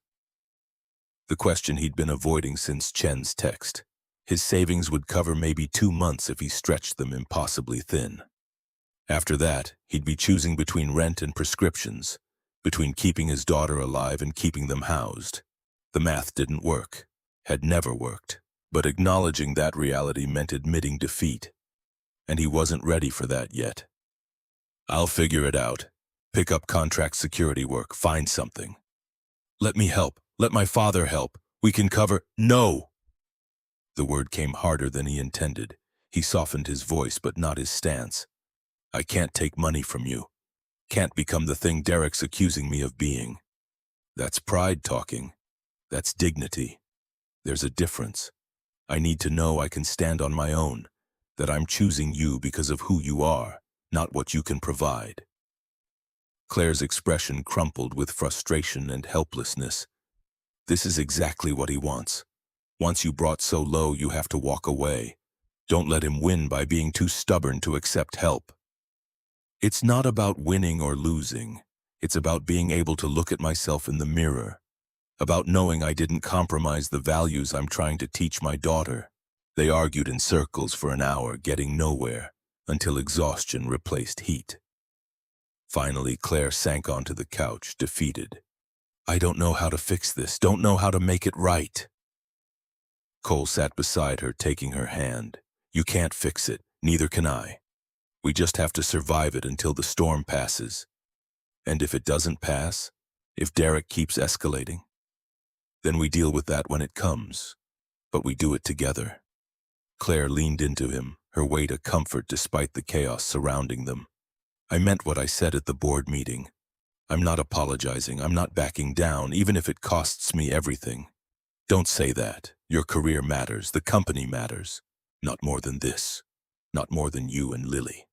The question he'd been avoiding since Chen's text. His savings would cover maybe 2 months if he stretched them impossibly thin. After that, he'd be choosing between rent and prescriptions, between keeping his daughter alive and keeping them housed. The math didn't work, had never worked. But acknowledging that reality meant admitting defeat, and he wasn't ready for that yet. I'll figure it out. Pick up contract security work, find something. Let me help. Let my father help. We can cover— No! The word came harder than he intended. He softened his voice, but not his stance. I can't take money from you. Can't become the thing Derek's accusing me of being. That's pride talking. That's dignity. There's a difference. I need to know I can stand on my own, that I'm choosing you because of who you are, not what you can provide. Claire's expression crumpled with frustration and helplessness. This is exactly what he wants. Once you brought so low, you have to walk away. Don't let him win by being too stubborn to accept help. It's not about winning or losing. It's about being able to look at myself in the mirror. About knowing I didn't compromise the values I'm trying to teach my daughter. They argued in circles for an hour, getting nowhere, until exhaustion replaced heat. Finally, Claire sank onto the couch, defeated. I don't know how to fix this, don't know how to make it right. Cole sat beside her, taking her hand. You can't fix it, neither can I. We just have to survive it until the storm passes. And if it doesn't pass, if Derek keeps escalating, then we deal with that when it comes, but we do it together. Claire leaned into him, her weight a comfort despite the chaos surrounding them. I meant what I said at the board meeting. I'm not apologizing, I'm not backing down, even if it costs me everything. Don't say that. Your career matters, the company matters. Not more than this. Not more than you and Lily.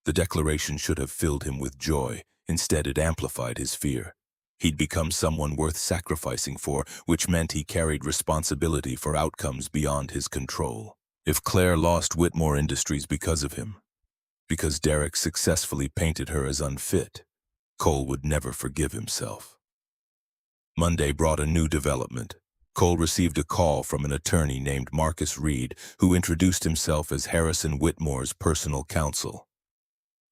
The declaration should have filled him with joy. Instead, it amplified his fear. He'd become someone worth sacrificing for, which meant he carried responsibility for outcomes beyond his control. If Claire lost Whitmore Industries because of him, because Derek successfully painted her as unfit, Cole would never forgive himself. Monday brought a new development. Cole received a call from an attorney named Marcus Reed, who introduced himself as Harrison Whitmore's personal counsel.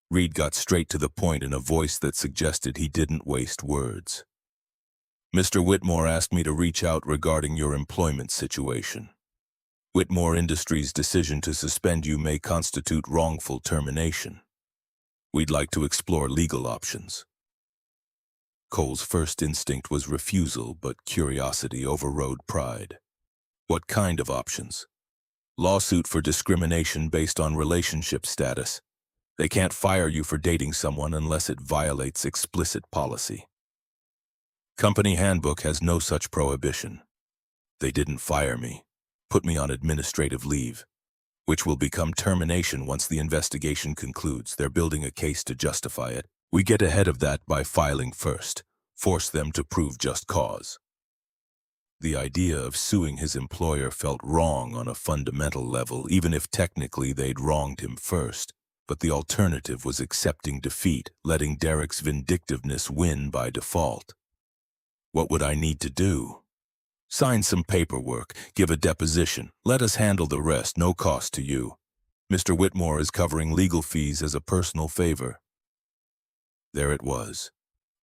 Reed got straight to the point in a voice that suggested he didn't waste words. Mr. Whitmore asked me to reach out regarding your employment situation. Whitmore Industries' decision to suspend you may constitute wrongful termination. We'd like to explore legal options. Cole's first instinct was refusal, but curiosity overrode pride. What kind of options? Lawsuit for discrimination based on relationship status. They can't fire you for dating someone unless it violates explicit policy. Company handbook has no such prohibition. They didn't fire me, put me on administrative leave. which will become termination once the investigation concludes. They're building a case to justify it. We get ahead of that by filing first, force them to prove just cause. The idea of suing his employer felt wrong on a fundamental level, even if technically they'd wronged him first. But the alternative was accepting defeat, letting Derek's vindictiveness win by default. What would I need to do? Sign some paperwork, give a deposition. Let us handle the rest, no cost to you. Mr. Whitmore is covering legal fees as a personal favor. There it was.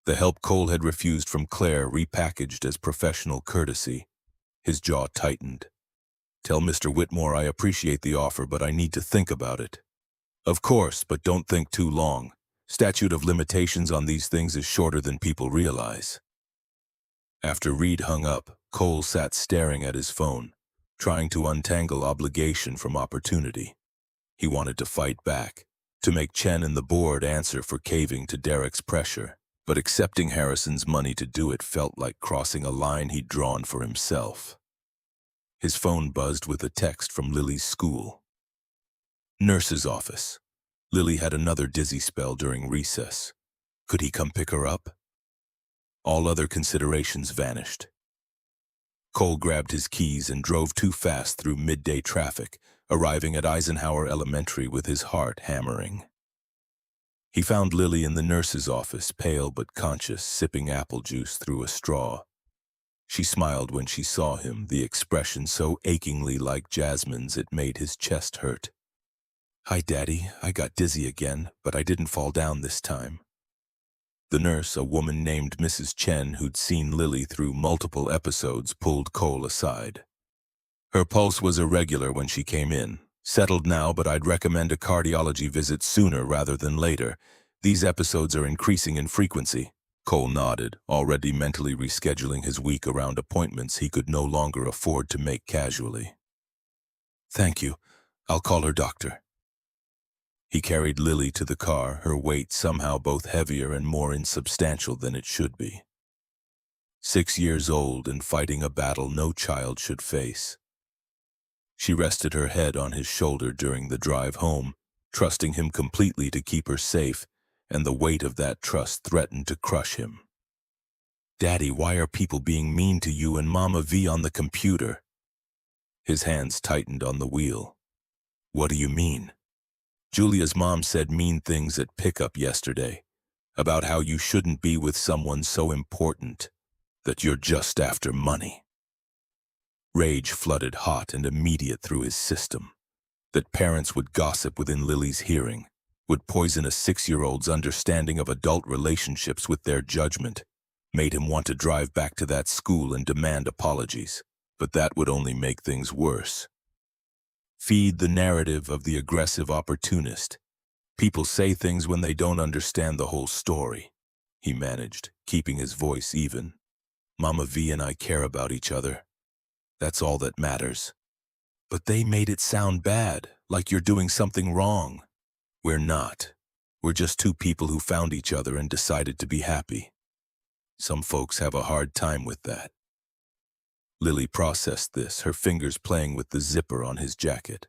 The help Cole had refused from Claire repackaged as professional courtesy. His jaw tightened. Tell Mr. Whitmore I appreciate the offer, but I need to think about it. Of course, but don't think too long. Statute of limitations on these things is shorter than people realize. After Reed hung up, Cole sat staring at his phone, trying to untangle obligation from opportunity. He wanted to fight back, to make Chen and the board answer for caving to Derek's pressure. But accepting Harrison's money to do it felt like crossing a line he'd drawn for himself. His phone buzzed with a text from Lily's school. Nurse's office. Lily had another dizzy spell during recess. Could he come pick her up? All other considerations vanished. Cole grabbed his keys and drove too fast through midday traffic, arriving at Eisenhower Elementary with his heart hammering. He found Lily in the nurse's office, pale but conscious, sipping apple juice through a straw. She smiled when she saw him, the expression so achingly like Jasmine's it made his chest hurt. Hi, Daddy. I got dizzy again, but I didn't fall down this time. The nurse, a woman named Mrs. Chen, who'd seen Lily through multiple episodes, pulled Cole aside. Her pulse was irregular when she came in. Settled now, but I'd recommend a cardiology visit sooner rather than later. These episodes are increasing in frequency. Cole nodded, already mentally rescheduling his week around appointments he could no longer afford to make casually. Thank you. I'll call her doctor. He carried Lily to the car, her weight somehow both heavier and more insubstantial than it should be. 6 years old and fighting a battle no child should face. She rested her head on his shoulder during the drive home, trusting him completely to keep her safe, and the weight of that trust threatened to crush him. Daddy, why are people being mean to you and Mama V on the computer? His hands tightened on the wheel. What do you mean? Julia's mom said mean things at pickup yesterday, about how you shouldn't be with someone so important, that you're just after money. Rage flooded hot and immediate through his system. That parents would gossip within Lily's hearing, would poison a 6-year-old's understanding of adult relationships with their judgment, made him want to drive back to that school and demand apologies. But that would only make things worse. Feed the narrative of the aggressive opportunist. People say things when they don't understand the whole story. He managed, keeping his voice even. Mama V and I care about each other. That's all that matters. But they made it sound bad, like you're doing something wrong. We're not. We're just two people who found each other and decided to be happy. Some folks have a hard time with that. Lily processed this, her fingers playing with the zipper on his jacket.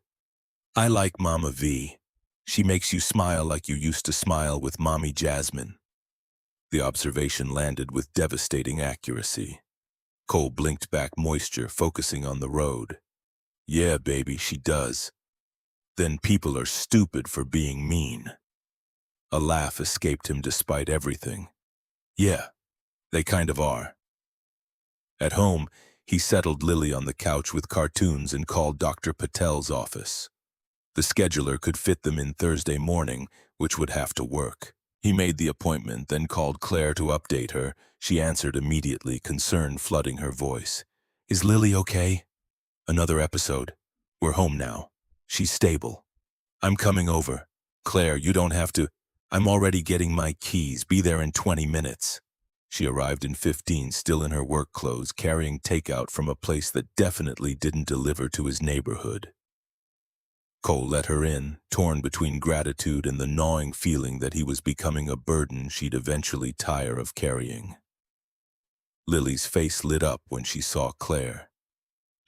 I like Mama V. She makes you smile like you used to smile with Mommy Jasmine. The observation landed with devastating accuracy. Cole blinked back moisture, focusing on the road. Yeah, baby, she does. Then people are stupid for being mean. A laugh escaped him despite everything. Yeah, they kind of are. At home, he settled Lily on the couch with cartoons and called Dr. Patel's office. The scheduler could fit them in Thursday morning, which would have to work. He made the appointment, then called Claire to update her. She answered immediately, concern flooding her voice. Is Lily okay? Another episode. We're home now. She's stable. I'm coming over. Claire, you don't have to. I'm already getting my keys. Be there in 20 minutes. She arrived in 15, still in her work clothes, carrying takeout from a place that definitely didn't deliver to his neighborhood. Cole let her in, torn between gratitude and the gnawing feeling that he was becoming a burden she'd eventually tire of carrying. Lily's face lit up when she saw Claire.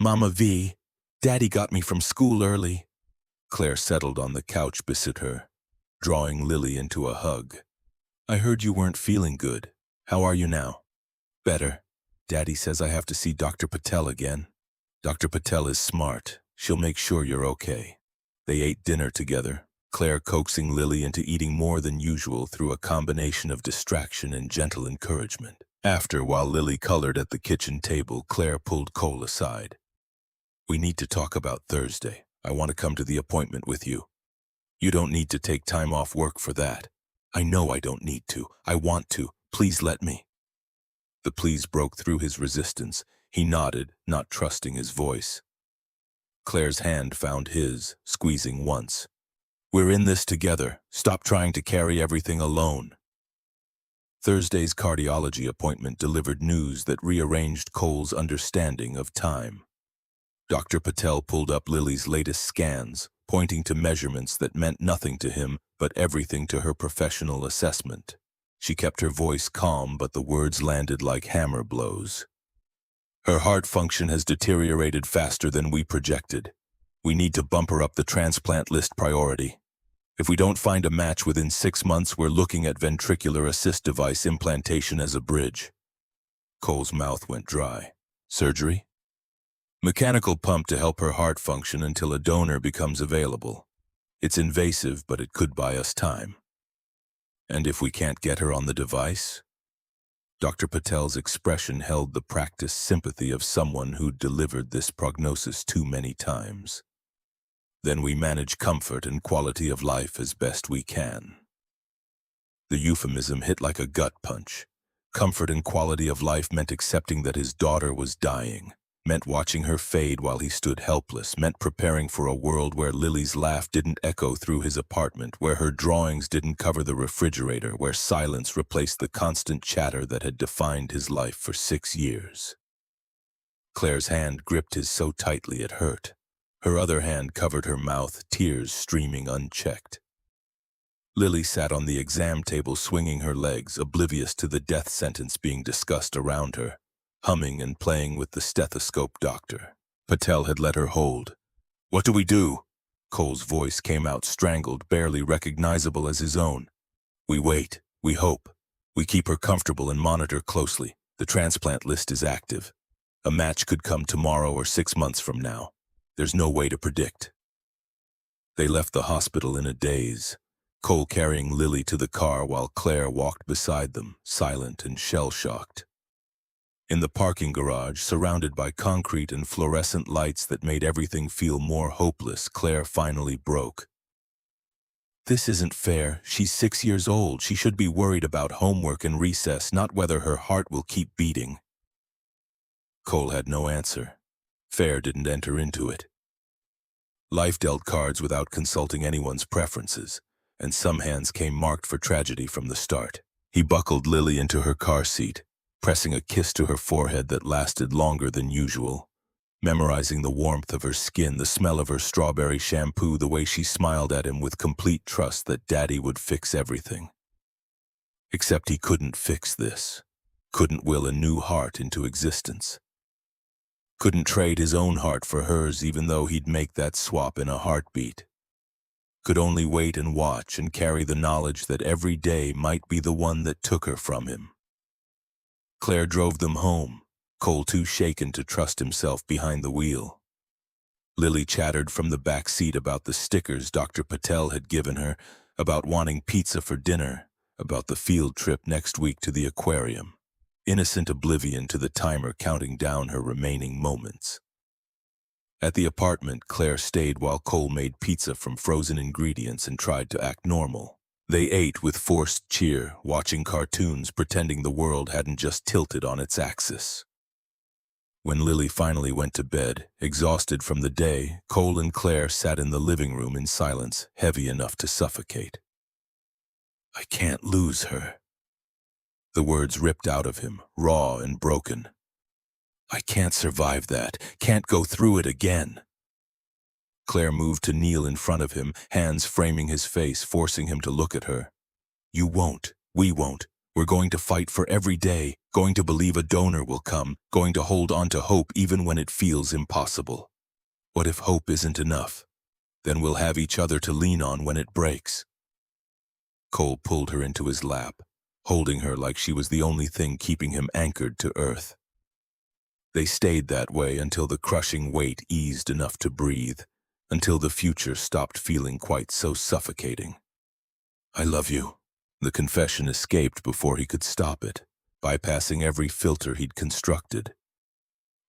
Mama V, Daddy got me from school early. Claire settled on the couch beside her, drawing Lily into a hug. I heard you weren't feeling good. How are you now? Better. Daddy says I have to see Dr. Patel again. Dr. Patel is smart. She'll make sure you're okay. They ate dinner together, Claire coaxing Lily into eating more than usual through a combination of distraction and gentle encouragement. After, while Lily colored at the kitchen table, Claire pulled Cole aside. We need to talk about Thursday. I want to come to the appointment with you. You don't need to take time off work for that. I know I don't need to. I want to. Please let me. The please broke through his resistance. He nodded, not trusting his voice. Claire's hand found his, squeezing once. We're in this together. Stop trying to carry everything alone. Thursday's cardiology appointment delivered news that rearranged Cole's understanding of time. Dr. Patel pulled up Lily's latest scans, pointing to measurements that meant nothing to him but everything to her professional assessment. She kept her voice calm, but the words landed like hammer blows. Her heart function has deteriorated faster than we projected. We need to bump her up the transplant list priority. If we don't find a match within 6 months, we're looking at ventricular assist device implantation as a bridge. Cole's mouth went dry. Surgery? Mechanical pump to help her heart function until a donor becomes available. It's invasive, but it could buy us time. And if we can't get her on the device? Dr. Patel's expression held the practiced sympathy of someone who'd delivered this prognosis too many times. Then we manage comfort and quality of life as best we can. The euphemism hit like a gut punch. Comfort and quality of life meant accepting that his daughter was dying, meant watching her fade while he stood helpless, meant preparing for a world where Lily's laugh didn't echo through his apartment, where her drawings didn't cover the refrigerator, where silence replaced the constant chatter that had defined his life for 6 years. Claire's hand gripped his so tightly it hurt. Her other hand covered her mouth, tears streaming unchecked. Lily sat on the exam table swinging her legs, oblivious to the death sentence being discussed around her, humming and playing with the stethoscope doctor. Patel had let her hold. What do we do? Cole's voice came out strangled, barely recognizable as his own. We wait. We hope. We keep her comfortable and monitor closely. The transplant list is active. A match could come tomorrow or 6 months from now. There's no way to predict. They left the hospital in a daze, Cole carrying Lily to the car while Claire walked beside them, silent and shell-shocked. In the parking garage, surrounded by concrete and fluorescent lights that made everything feel more hopeless, Claire finally broke. This isn't fair. She's 6 years old. She should be worried about homework and recess, not whether her heart will keep beating. Cole had no answer. Fair didn't enter into it. Life dealt cards without consulting anyone's preferences, and some hands came marked for tragedy from the start. He buckled Lily into her car seat, pressing a kiss to her forehead that lasted longer than usual, memorizing the warmth of her skin, the smell of her strawberry shampoo, the way she smiled at him with complete trust that Daddy would fix everything. Except he couldn't fix this, couldn't will a new heart into existence. Couldn't trade his own heart for hers even though he'd make that swap in a heartbeat. Could only wait and watch and carry the knowledge that every day might be the one that took her from him. Claire drove them home, Cole too shaken to trust himself behind the wheel. Lily chattered from the back seat about the stickers Dr. Patel had given her, about wanting pizza for dinner, about the field trip next week to the aquarium. Innocent oblivion to the timer counting down her remaining moments. At the apartment, Claire stayed while Cole made pizza from frozen ingredients and tried to act normal. They ate with forced cheer, watching cartoons, pretending the world hadn't just tilted on its axis. When Lily finally went to bed, exhausted from the day, Cole and Claire sat in the living room in silence, heavy enough to suffocate. I can't lose her. The words ripped out of him, raw and broken. I can't survive that, can't go through it again. Claire moved to kneel in front of him, hands framing his face, forcing him to look at her. You won't, we won't. We're going to fight for every day, going to believe a donor will come, going to hold on to hope even when it feels impossible. What if hope isn't enough? Then we'll have each other to lean on when it breaks. Cole pulled her into his lap, holding her like she was the only thing keeping him anchored to earth. They stayed that way until the crushing weight eased enough to breathe, until the future stopped feeling quite so suffocating. I love you. The confession escaped before he could stop it, bypassing every filter he'd constructed.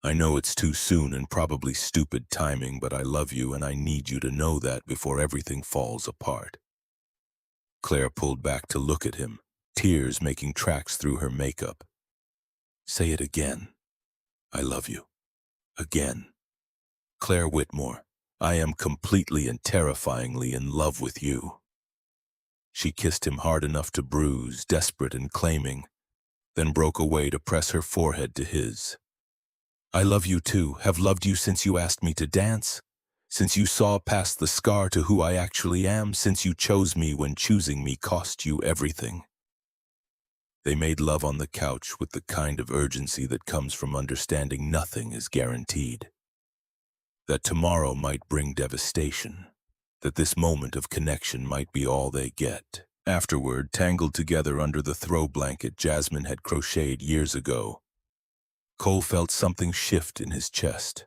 I know it's too soon and probably stupid timing, but I love you and I need you to know that before everything falls apart. Claire pulled back to look at him, tears making tracks through her makeup. Say it again. I love you. Again. Claire Whitmore, I am completely and terrifyingly in love with you. She kissed him hard enough to bruise, desperate and claiming, then broke away to press her forehead to his. I love you too, have loved you since you asked me to dance, since you saw past the scar to who I actually am, since you chose me when choosing me cost you everything. They made love on the couch with the kind of urgency that comes from understanding nothing is guaranteed. That tomorrow might bring devastation, that this moment of connection might be all they get. Afterward, tangled together under the throw blanket Jasmine had crocheted years ago, Cole felt something shift in his chest.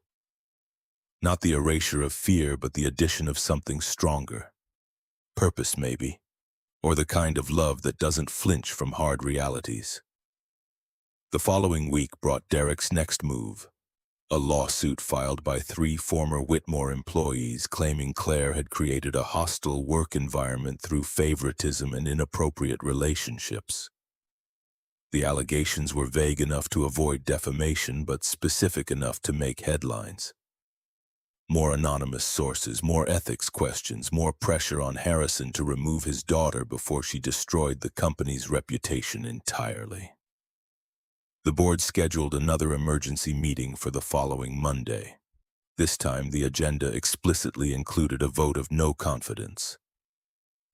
Not the erasure of fear, but the addition of something stronger. Purpose, maybe, or the kind of love that doesn't flinch from hard realities. The following week brought Derek's next move, a lawsuit filed by 3 former Whitmore employees claiming Claire had created a hostile work environment through favoritism and inappropriate relationships. The allegations were vague enough to avoid defamation, but specific enough to make headlines. More anonymous sources, more ethics questions, more pressure on Harrison to remove his daughter before she destroyed the company's reputation entirely. The board scheduled another emergency meeting for the following Monday. This time, the agenda explicitly included a vote of no confidence.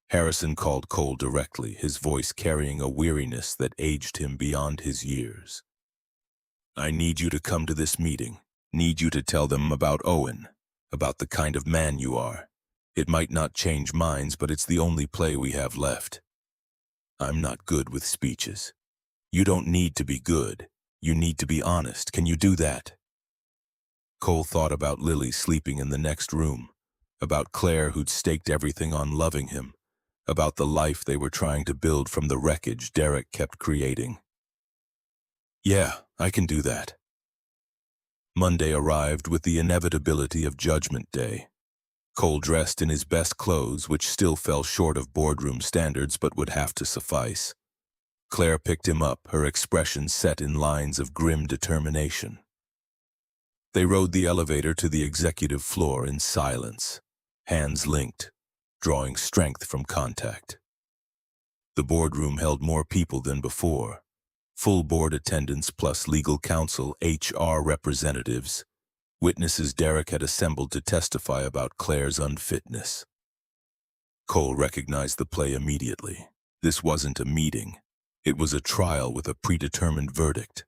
Harrison called Cole directly, his voice carrying a weariness that aged him beyond his years. I need you to come to this meeting. Need you to tell them about Owen, about the kind of man you are. It might not change minds, but it's the only play we have left. I'm not good with speeches. You don't need to be good. You need to be honest. Can you do that? Cole thought about Lily sleeping in the next room, about Claire who'd staked everything on loving him, about the life they were trying to build from the wreckage Derek kept creating. Yeah, I can do that. Monday arrived with the inevitability of Judgment Day. Cole dressed in his best clothes, which still fell short of boardroom standards but would have to suffice. Claire picked him up, her expression set in lines of grim determination. They rode the elevator to the executive floor in silence, hands linked, drawing strength from contact. The boardroom held more people than before. Full board attendance plus legal counsel, HR representatives, witnesses Derek had assembled to testify about Claire's unfitness. Cole recognized the play immediately. This wasn't a meeting. It was a trial with a predetermined verdict.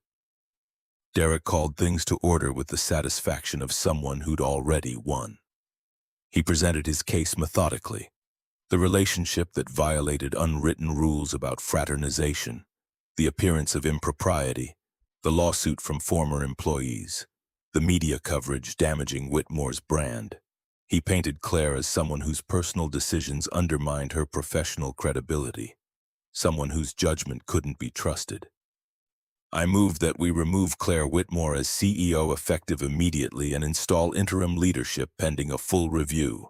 Derek called things to order with the satisfaction of someone who'd already won. He presented his case methodically. The relationship that violated unwritten rules about fraternization, the appearance of impropriety, the lawsuit from former employees, the media coverage damaging Whitmore's brand. He painted Claire as someone whose personal decisions undermined her professional credibility, someone whose judgment couldn't be trusted. I move that we remove Claire Whitmore as CEO effective immediately and install interim leadership pending a full review.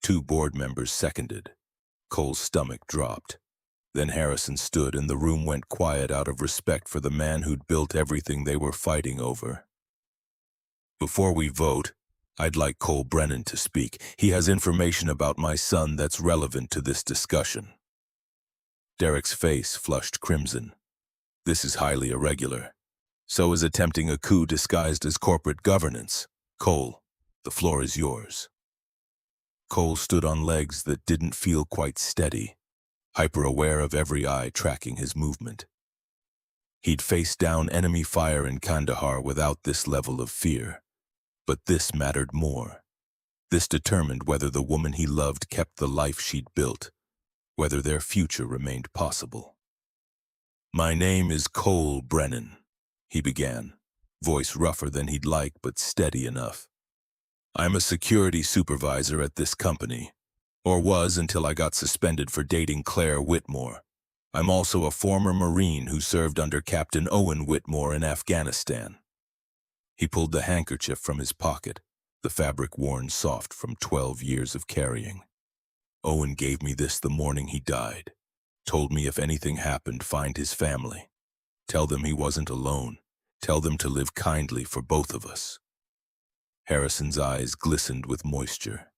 2 board members seconded. Cole's stomach dropped. Then Harrison stood and the room went quiet out of respect for the man who'd built everything they were fighting over. Before we vote, I'd like Cole Brennan to speak. He has information about my son that's relevant to this discussion. Derek's face flushed crimson. This is highly irregular. So is attempting a coup disguised as corporate governance. Cole, the floor is yours. Cole stood on legs that didn't feel quite steady, hyper-aware of every eye tracking his movement. He'd faced down enemy fire in Kandahar without this level of fear, but this mattered more. This determined whether the woman he loved kept the life she'd built, whether their future remained possible. "My name is Cole Brennan," he began, voice rougher than he'd like but steady enough. "I'm a security supervisor at this company, or was until I got suspended for dating Claire Whitmore. I'm also a former Marine who served under Captain Owen Whitmore in Afghanistan." He pulled the handkerchief from his pocket, the fabric worn soft from 12 years of carrying. "Owen gave me this the morning he died. Told me if anything happened, find his family. Tell them he wasn't alone. Tell them to live kindly for both of us." Harrison's eyes glistened with moisture.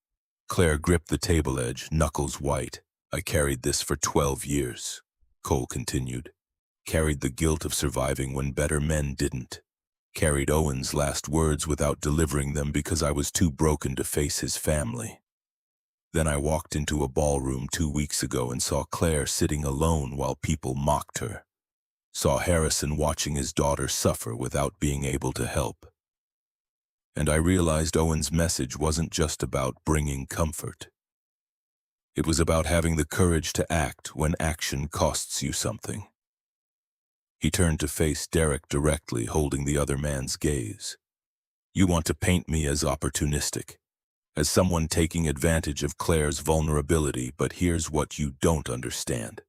Claire gripped the table edge, knuckles white. "I carried this for 12 years, Cole continued. Carried the guilt of surviving when better men didn't. Carried Owen's last words without delivering them because I was too broken to face his family. Then I walked into a ballroom 2 weeks ago and saw Claire sitting alone while people mocked her. Saw Harrison watching his daughter suffer without being able to help. And I realized Owen's message wasn't just about bringing comfort. It was about having the courage to act when action costs you something." He turned to face Derek directly, holding the other man's gaze. "You want to paint me as opportunistic, as someone taking advantage of Claire's vulnerability, but here's what you don't understand.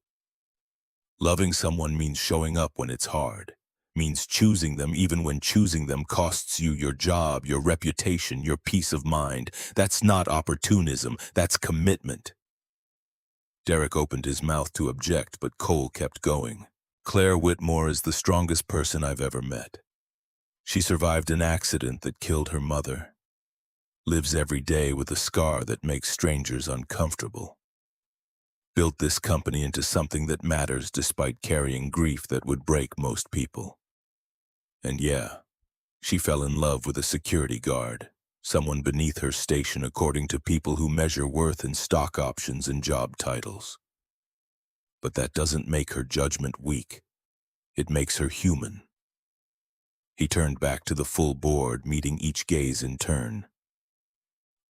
Loving someone means showing up when it's hard, means choosing them even when choosing them costs you your job, your reputation, your peace of mind. That's not opportunism, that's commitment." Derek opened his mouth to object, but Cole kept going. "Claire Whitmore is the strongest person I've ever met. She survived an accident that killed her mother. Lives every day with a scar that makes strangers uncomfortable. Built this company into something that matters despite carrying grief that would break most people. And yeah, she fell in love with a security guard, someone beneath her station according to people who measure worth in stock options and job titles. But that doesn't make her judgment weak. It makes her human." He turned back to the full board, meeting each gaze in turn.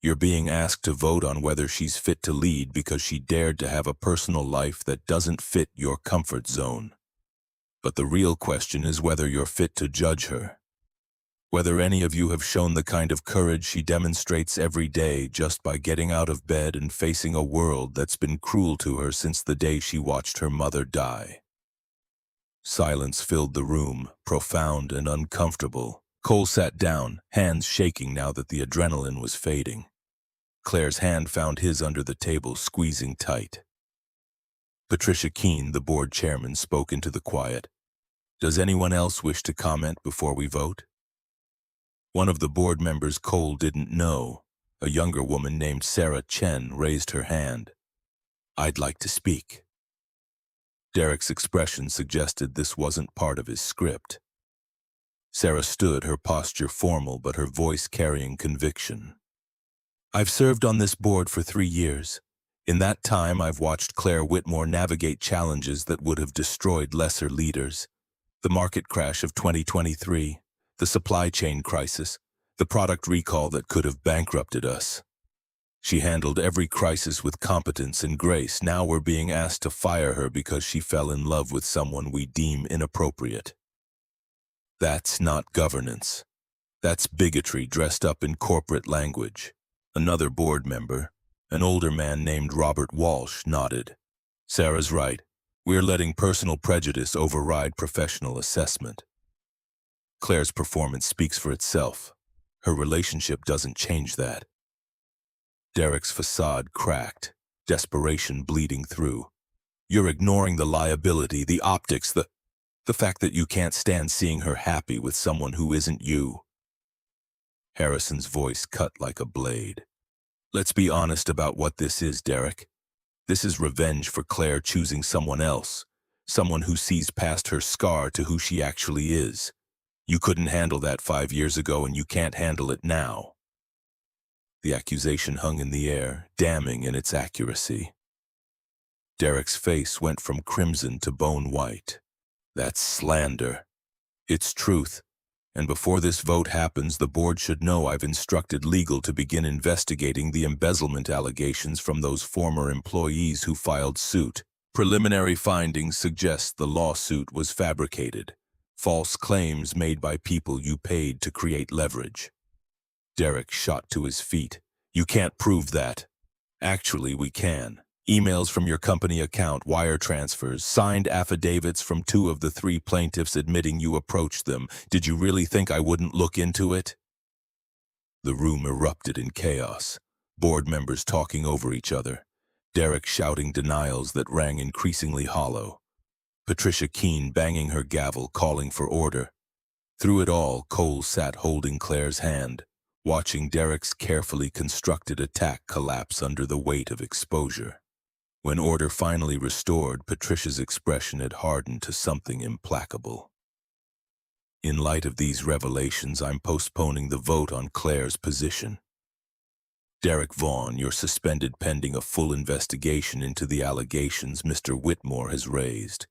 "You're being asked to vote on whether she's fit to lead because she dared to have a personal life that doesn't fit your comfort zone. But the real question is whether you're fit to judge her. Whether any of you have shown the kind of courage she demonstrates every day just by getting out of bed and facing a world that's been cruel to her since the day she watched her mother die." Silence filled the room, profound and uncomfortable. Cole sat down, hands shaking now that the adrenaline was fading. Claire's hand found his under the table, squeezing tight. Patricia Keene, the board chairman, spoke into the quiet. "Does anyone else wish to comment before we vote?" One of the board members Cole didn't know, a younger woman named Sarah Chen, raised her hand. "I'd like to speak." Derek's expression suggested this wasn't part of his script. Sarah stood, her posture formal but her voice carrying conviction. "I've served on this board for 3 years. In that time, I've watched Claire Whitmore navigate challenges that would have destroyed lesser leaders. The market crash of 2023, the supply chain crisis, the product recall that could have bankrupted us. She handled every crisis with competence and grace. Now we're being asked to fire her because she fell in love with someone we deem inappropriate. That's not governance. That's bigotry dressed up in corporate language." Another board member, an older man named Robert Walsh, nodded. "Sarah's right. We're letting personal prejudice override professional assessment. Claire's performance speaks for itself. Her relationship doesn't change that." Derek's facade cracked, desperation bleeding through. "You're ignoring the liability, the optics, the fact that you can't stand seeing her happy with someone who isn't you." Harrison's voice cut like a blade. "Let's be honest about what this is, Derek. This is revenge for Claire choosing someone else, someone who sees past her scar to who she actually is. You couldn't handle that 5 years ago and you can't handle it now." The accusation hung in the air, damning in its accuracy. Derek's face went from crimson to bone white. "That's slander. It's truth. And before this vote happens, the board should know I've instructed legal to begin investigating the embezzlement allegations from those former employees who filed suit. Preliminary findings suggest the lawsuit was fabricated. False claims made by people you paid to create leverage. Derek shot to his feet. You can't prove that. Actually, we can. Emails from your company account, wire transfers, signed affidavits from 2 of the 3 plaintiffs admitting you approached them. Did you really think I wouldn't look into it? The room erupted in chaos. Board members talking over each other. Derek shouting denials that rang increasingly hollow. Patricia Keene banging her gavel, calling for order. Through it all, Cole sat holding Claire's hand, watching Derek's carefully constructed attack collapse under the weight of exposure. When order finally restored, Patricia's expression had hardened to something implacable. In light of these revelations, I'm postponing the vote on Claire's position. Derek Vaughn, you're suspended pending a full investigation into the allegations Mr. Whitmore has raised.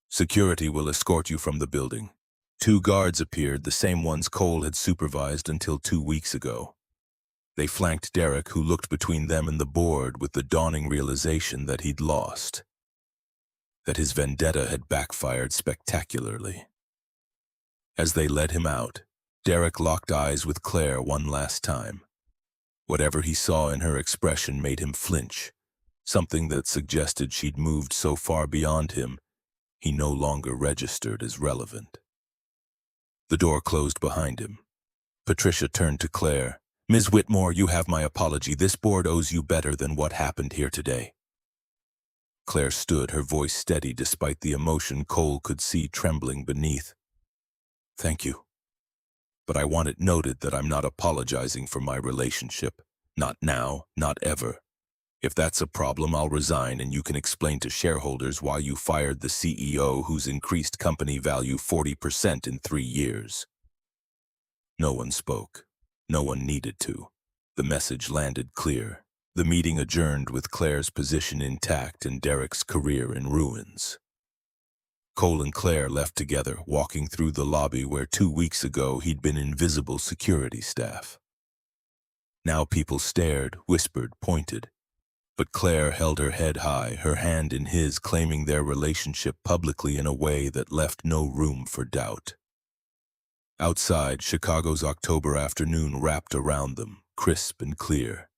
Security will escort you from the building. 2 guards appeared, the same ones Cole had supervised until 2 weeks ago. They flanked Derek, who looked between them and the board with the dawning realization that he'd lost. That his vendetta had backfired spectacularly. As they led him out, Derek locked eyes with Claire one last time. Whatever he saw in her expression made him flinch, something that suggested she'd moved so far beyond him, he no longer registered as relevant. The door closed behind him. Patricia turned to Claire. Ms. Whitmore, you have my apology. This board owes you better than what happened here today. Claire stood, her voice steady despite the emotion Cole could see trembling beneath. Thank you. But I want it noted that I'm not apologizing for my relationship. Not now, not ever. If that's a problem, I'll resign and you can explain to shareholders why you fired the CEO who's increased company value 40% in 3 years. No one spoke. No one needed to. The message landed clear. The meeting adjourned with Claire's position intact and Derek's career in ruins. Cole and Claire left together, walking through the lobby where 2 weeks ago he'd been invisible security staff. Now people stared, whispered, pointed. But Claire held her head high, her hand in his, claiming their relationship publicly in a way that left no room for doubt. Outside, Chicago's October afternoon wrapped around them, crisp and clear.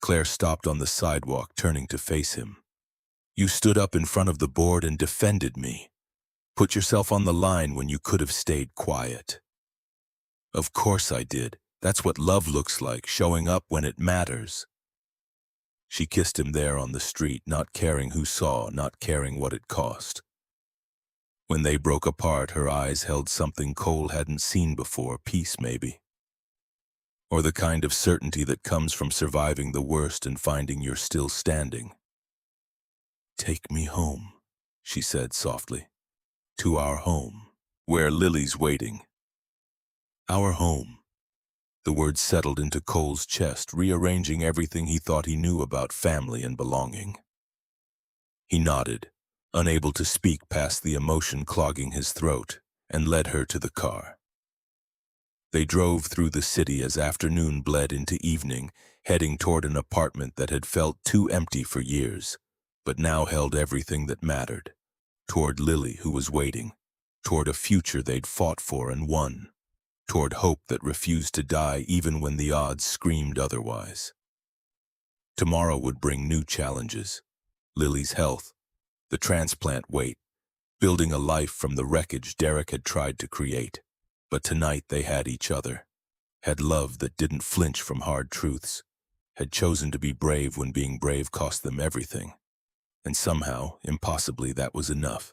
Claire stopped on the sidewalk, turning to face him. You stood up in front of the board and defended me. Put yourself on the line when you could have stayed quiet. Of course I did. That's what love looks like, showing up when it matters. She kissed him there on the street, not caring who saw, not caring what it cost. When they broke apart, her eyes held something Cole hadn't seen before, peace maybe. Or the kind of certainty that comes from surviving the worst and finding you're still standing. Take me home, she said softly. To our home, where Lily's waiting. Our home. The words settled into Cole's chest, rearranging everything he thought he knew about family and belonging. He nodded, unable to speak past the emotion clogging his throat, and led her to the car. They drove through the city as afternoon bled into evening, heading toward an apartment that had felt too empty for years, but now held everything that mattered. Toward Lily, who was waiting. Toward a future they'd fought for and won. Toward hope that refused to die even when the odds screamed otherwise. Tomorrow would bring new challenges. Lily's health, the transplant wait, building a life from the wreckage Derek had tried to create. But tonight they had each other, had love that didn't flinch from hard truths, had chosen to be brave when being brave cost them everything. And somehow, impossibly, that was enough.